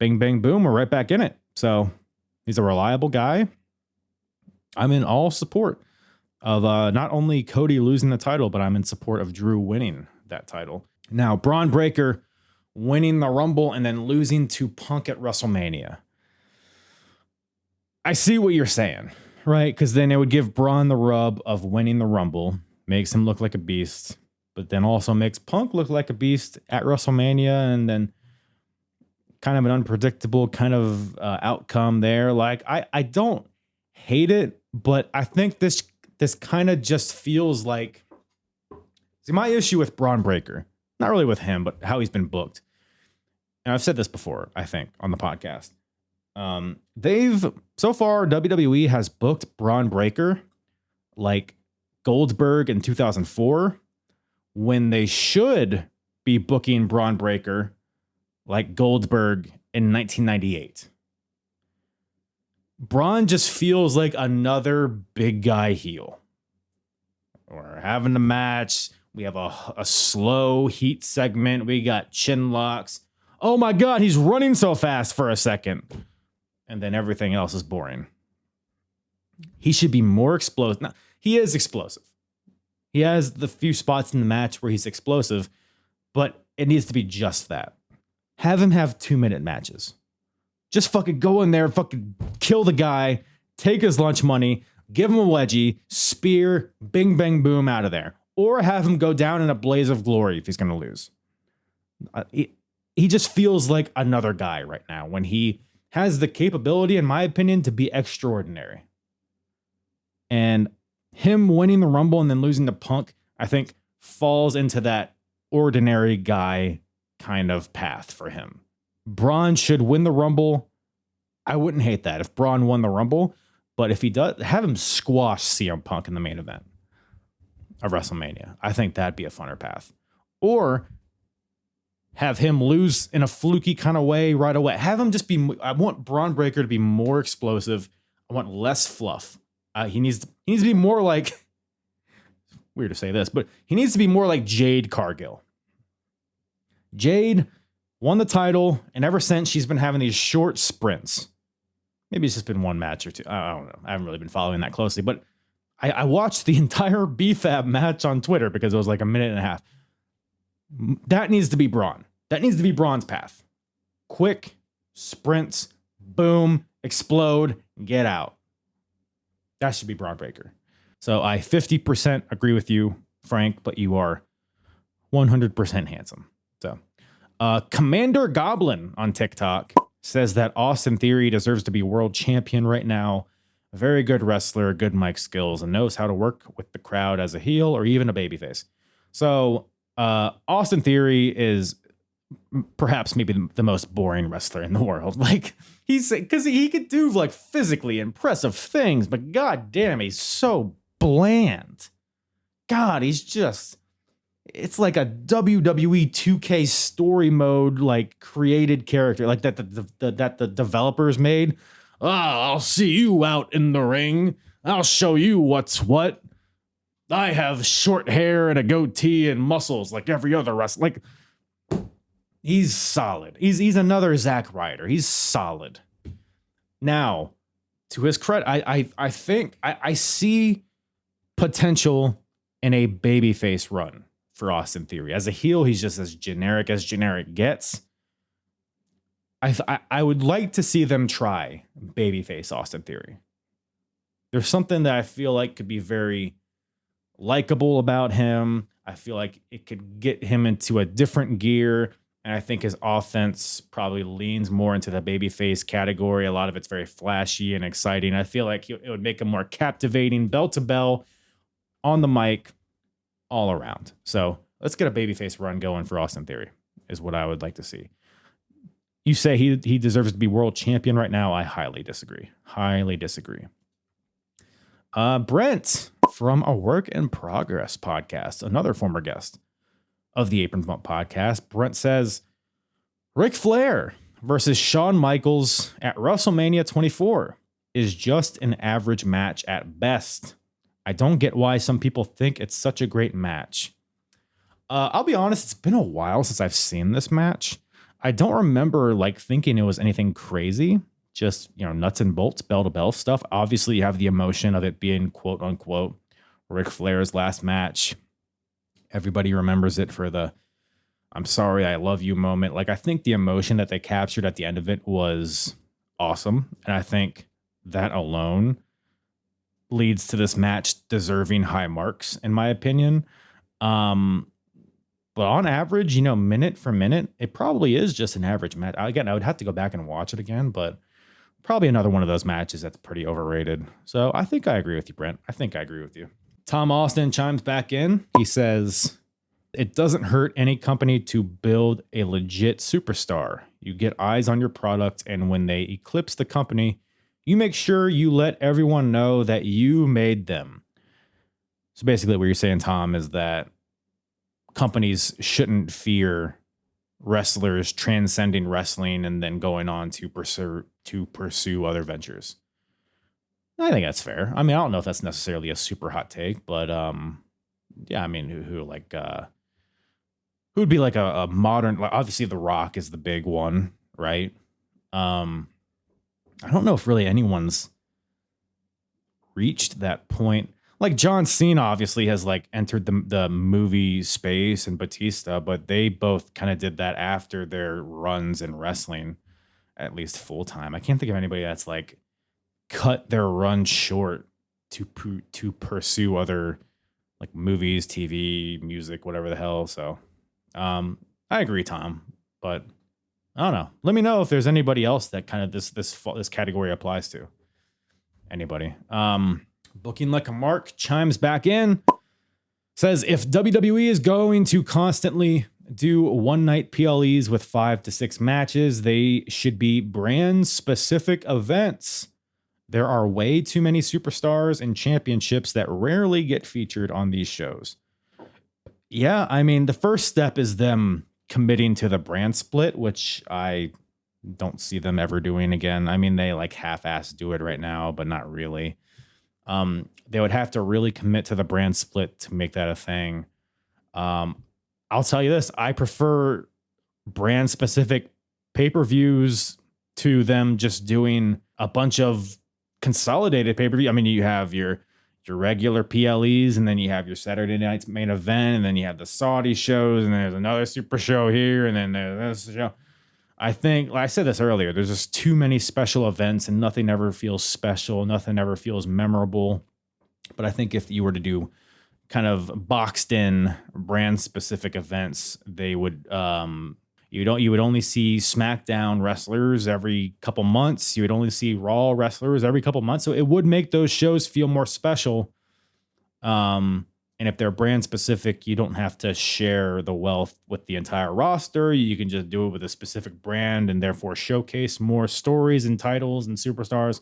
Bing, bang, boom, we're right back in it. So he's a reliable guy. I'm in all support of not only Cody losing the title, but I'm in support of Drew winning that title. Now, Braun Breaker winning the Rumble and then losing to Punk at WrestleMania. I see what you're saying, right? Because then it would give Braun the rub of winning the Rumble, makes him look like a beast, but then also makes Punk look like a beast at WrestleMania, and then kind of an unpredictable kind of outcome there. Like, I don't hate it, but I think this kind of just feels like... See, my issue with Braun Breaker, not really with him, but how he's been booked. And I've said this before, I think, on the podcast. So far, WWE has booked Braun Breaker like Goldberg in 2004, when they should be booking Braun Breaker like Goldberg in 1998. Braun just feels like another big guy heel. We're having a match. We have a slow heat segment. We got chin locks. Oh my God, he's running so fast for a second. And then everything else is boring. He should be more explosive. Now, he is explosive. He has the few spots in the match where he's explosive, but it needs to be just that. Have him have 2-minute matches. Just fucking go in there, fucking kill the guy, take his lunch money, give him a wedgie, spear, bing, bang, boom, out of there. Or have him go down in a blaze of glory if he's going to lose. He just feels like another guy right now when he has the capability, in my opinion, to be extraordinary. And him winning the Rumble and then losing to Punk, I think, falls into that ordinary guy kind of path for him. Braun should win the Rumble. I wouldn't hate that if Braun won the Rumble, but if he does, have him squash CM Punk in the main event of WrestleMania. I think that'd be a funner path. Or have him lose in a fluky kind of way right away. Have him just be... I want Braun Breaker to be more explosive. I want less fluff. He needs to be more like... Weird to say this, but he needs to be more like Jade Cargill. Jade won the title, and ever since she's been having these short sprints. Maybe it's just been one match or two. I don't know. I haven't really been following that closely, but I watched the entire BFAB match on Twitter because it was like a minute and a half. That needs to be Braun. That needs to be Braun's path. Quick sprints, boom, explode, get out. That should be Braun Breaker. So I 50% agree with you, Frank, but you are 100% handsome. So Commander Goblin on TikTok says that Austin Theory deserves to be world champion right now. A very good wrestler, good mic skills, and knows how to work with the crowd as a heel or even a babyface. So Austin Theory is perhaps maybe the most boring wrestler in the world. Like, because he could do like physically impressive things, but god damn, he's so bland. God, he's just... It's like a WWE 2K story mode, like created character, like that the developers made. I'll see you out in the ring. I'll show you what's what. I have short hair and a goatee and muscles like every other wrestler. Like, he's solid. He's another Zack Ryder. He's solid. Now, to his credit, I think I see potential in a babyface run for Austin Theory. As a heel, he's just as generic gets. I would like to see them try babyface Austin Theory. There's something that I feel like could be very likable about him. I feel like it could get him into a different gear. And I think his offense probably leans more into the babyface category. A lot of it's very flashy and exciting. I feel like it would make him more captivating, bell to bell, on the mic, all around. So let's get a babyface run going for Austin Theory, is what I would like to see. You say he deserves to be world champion right now. I highly disagree. Highly disagree. Brent from a Work in Progress podcast, another former guest of the Apron Bump podcast. Brent says, Ric Flair versus Shawn Michaels at WrestleMania 24 is just an average match at best. I don't get why some people think it's such a great match. I'll be honest, it's been a while since I've seen this match. I don't remember thinking it was anything crazy. Just, nuts and bolts, bell to bell stuff. Obviously, you have the emotion of it being quote unquote Ric Flair's last match. Everybody remembers it for the I'm sorry, I love you moment. I think the emotion that they captured at the end of it was awesome. And I think that alone leads to this match deserving high marks, in my opinion. But on average, minute for minute, it probably is just an average match. Again, I would have to go back and watch it again, but probably another one of those matches that's pretty overrated. So I think I agree with you, Brent. I think I agree with you. Tom Austin chimes back in. He says, it doesn't hurt any company to build a legit superstar. You get eyes on your product, and when they eclipse the company, you make sure you let everyone know that you made them. So basically what you're saying, Tom, is that companies shouldn't fear wrestlers transcending wrestling and then going on to pursue other ventures. I think that's fair. I don't know if that's necessarily a super hot take, but yeah, who would be a modern, obviously The Rock is the big one, right? I don't know if really anyone's reached that point. John Cena obviously has entered the movie space, and Batista, but they both kind of did that after their runs in wrestling, at least full time. I can't think of anybody that's cut their run short to pursue other movies, TV, music, whatever the hell. So I agree, Tom, but I don't know. Let me know if there's anybody else that kind of this category applies to. Anybody? Booking Like a Mark chimes back in, says if WWE is going to constantly do one night PLEs with 5 to 6 matches, they should be brand specific events. There are way too many superstars and championships that rarely get featured on these shows. Yeah, the first step is them committing to the brand split, which I don't see them ever doing again. They half-ass do it right now, but not really. They would have to really commit to the brand split to make that a thing. I'll tell you this, I prefer brand specific pay-per-views to them just doing a bunch of consolidated pay-per-view. You have your regular PLEs, and then you have your Saturday night's main event, and then you have the Saudi shows, and there's another super show here, and then there's this show. I think, I said this earlier, there's just too many special events, and nothing ever feels special. Nothing ever feels memorable. But I think if you were to do kind of boxed in brand specific events, they would, you would only see SmackDown wrestlers every couple months. You would only see Raw wrestlers every couple months. So it would make those shows feel more special. And if they're brand specific, you don't have to share the wealth with the entire roster. You can just do it with a specific brand and therefore showcase more stories and titles and superstars.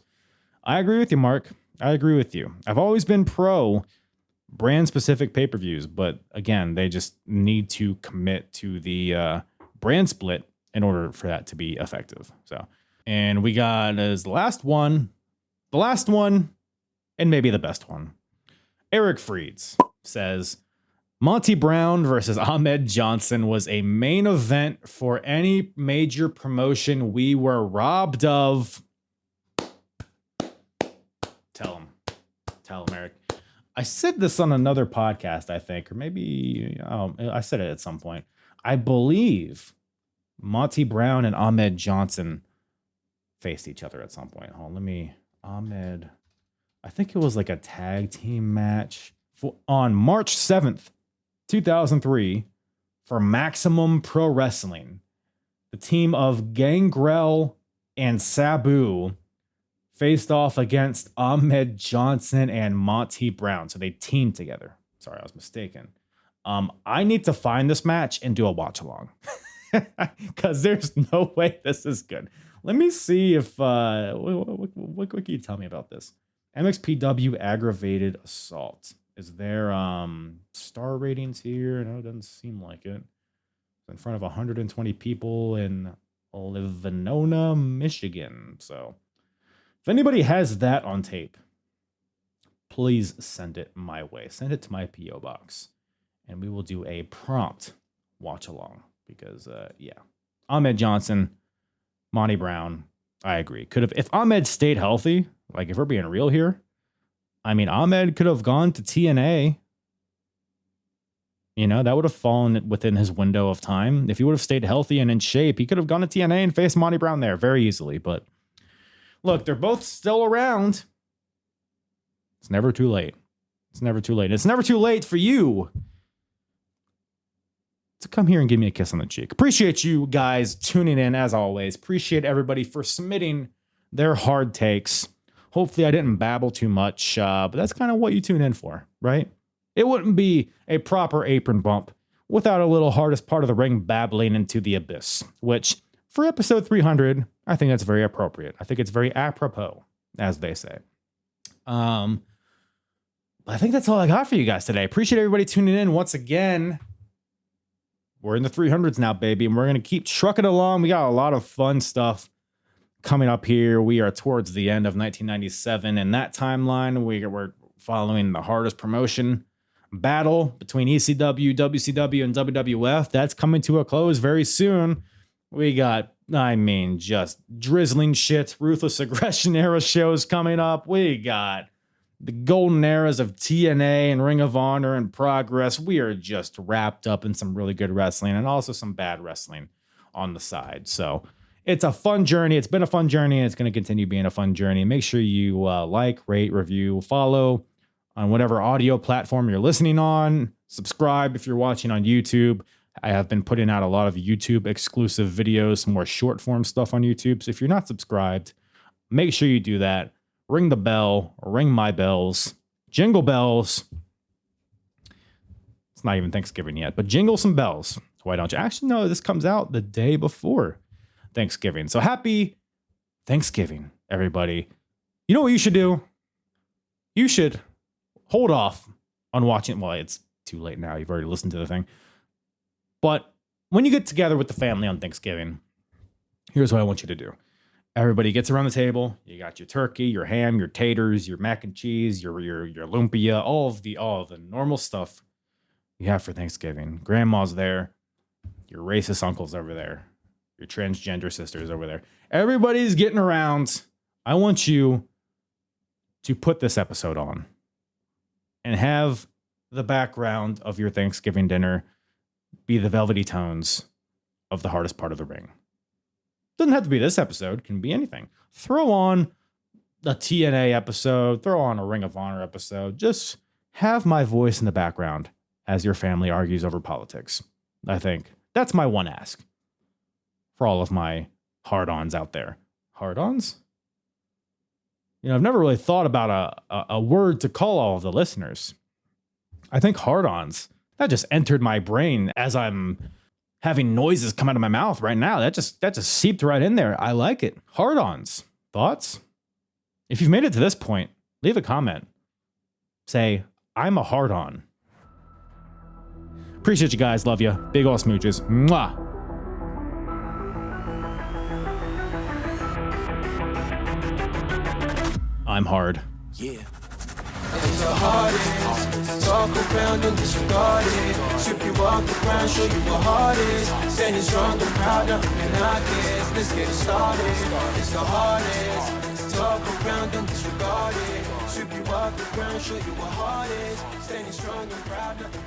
I agree with you, Mark. I agree with you. I've always been pro brand specific pay-per-views, but again, they just need to commit to the brand split in order for that to be effective. So, and we got as the last one, and maybe the best one. Eric Freeds says, Monty Brown versus Ahmed Johnson was a main event for any major promotion we were robbed of. Tell him, Eric. I said this on another podcast, I think, or maybe I said it at some point. I believe Monty Brown and Ahmed Johnson faced each other at some point. Hold on, Ahmed. I think it was a tag team match on March 7th, 2003 for Maximum Pro Wrestling. the team of Gangrel and Sabu faced off against Ahmed Johnson and Monty Brown. So they teamed together. Sorry, I was mistaken. I need to find this match and do a watch along because there's no way this is good. Let me see if what can you tell me about this? MXPW aggravated assault. Is there star ratings here? No, it doesn't seem like it. In front of 120 people in Livonia, Michigan. So if anybody has that on tape, please send it my way. Send it to my P.O. box. And we will do a prompt watch along. Because, Ahmed Johnson, Monty Brown, I agree. Could have, if Ahmed stayed healthy, like if we're being real here, I mean, Ahmed could have gone to TNA. You know, that would have fallen within his window of time. If he would have stayed healthy and in shape, he could have gone to TNA and faced Monty Brown there very easily. But look, they're both still around. It's never too late. It's never too late. It's never too late for you to come here and give me a kiss on the cheek. Appreciate you guys tuning in as always. Appreciate everybody for submitting their hard takes. Hopefully I didn't babble too much, but that's kind of what you tune in for, right? It wouldn't be a proper apron bump without a little hardest part of the ring babbling into the abyss, which for episode 300, I think that's very appropriate. I think it's very apropos, as they say. I think that's all I got for you guys today. Appreciate everybody tuning in once again. We're in the 300s now, baby, and we're going to keep trucking along. We got a lot of fun stuff coming up here. We are towards the end of 1997. In that timeline, we're following the hardest promotion battle between ECW, WCW, and WWF. That's coming to a close very soon. We got, just drizzling shit, Ruthless Aggression era shows coming up. We got the golden eras of TNA and Ring of Honor and Progress. We are just wrapped up in some really good wrestling and also some bad wrestling on the side. So it's a fun journey. It's been a fun journey, and it's going to continue being a fun journey. Make sure you like, rate, review, follow on whatever audio platform you're listening on. Subscribe if you're watching on YouTube. I have been putting out a lot of YouTube exclusive videos, some more short form stuff on YouTube. So if you're not subscribed, make sure you do that. Ring the bell, ring my bells, jingle bells. It's not even Thanksgiving yet, but jingle some bells. Why don't you? Actually, no, this comes out the day before Thanksgiving. So happy Thanksgiving, everybody. You know what you should do? You should hold off on watching. Well, it's too late now. You've already listened to the thing. But when you get together with the family on Thanksgiving, here's what I want you to do. Everybody gets around the table. You got your turkey, your ham, your taters, your mac and cheese, your lumpia, all of the normal stuff you have for Thanksgiving. Grandma's there. Your racist uncle's over there. Your transgender sister's over there. Everybody's getting around. I want you to put this episode on and have the background of your Thanksgiving dinner be the velvety tones of the hardest part of the ring. Doesn't have to be this episode. Can be anything. Throw on a TNA episode. Throw on a Ring of Honor episode. Just have my voice in the background as your family argues over politics. I think that's my one ask for all of my hard-ons out there. Hard-ons? You know, I've never really thought about a word to call all of the listeners. I think hard-ons. That just entered my brain as I'm having noises come out of my mouth right now. That just seeped right in there. I like it. Hard-ons. Thoughts? If you've made it to this point, leave a comment. Say, I'm a hard-on. Appreciate you guys. Love you. Big ol' smooches. Mwah. I'm hard. Yeah. And the hardest, talk around and disregard it. Strip you off the ground, show you what heart is. Standing strong and proud, nothing can knock it. Let's get it started. It's the hardest, talk around and disregard it. Strip you off the ground, show you what heart is. Standing strong and proud, nothing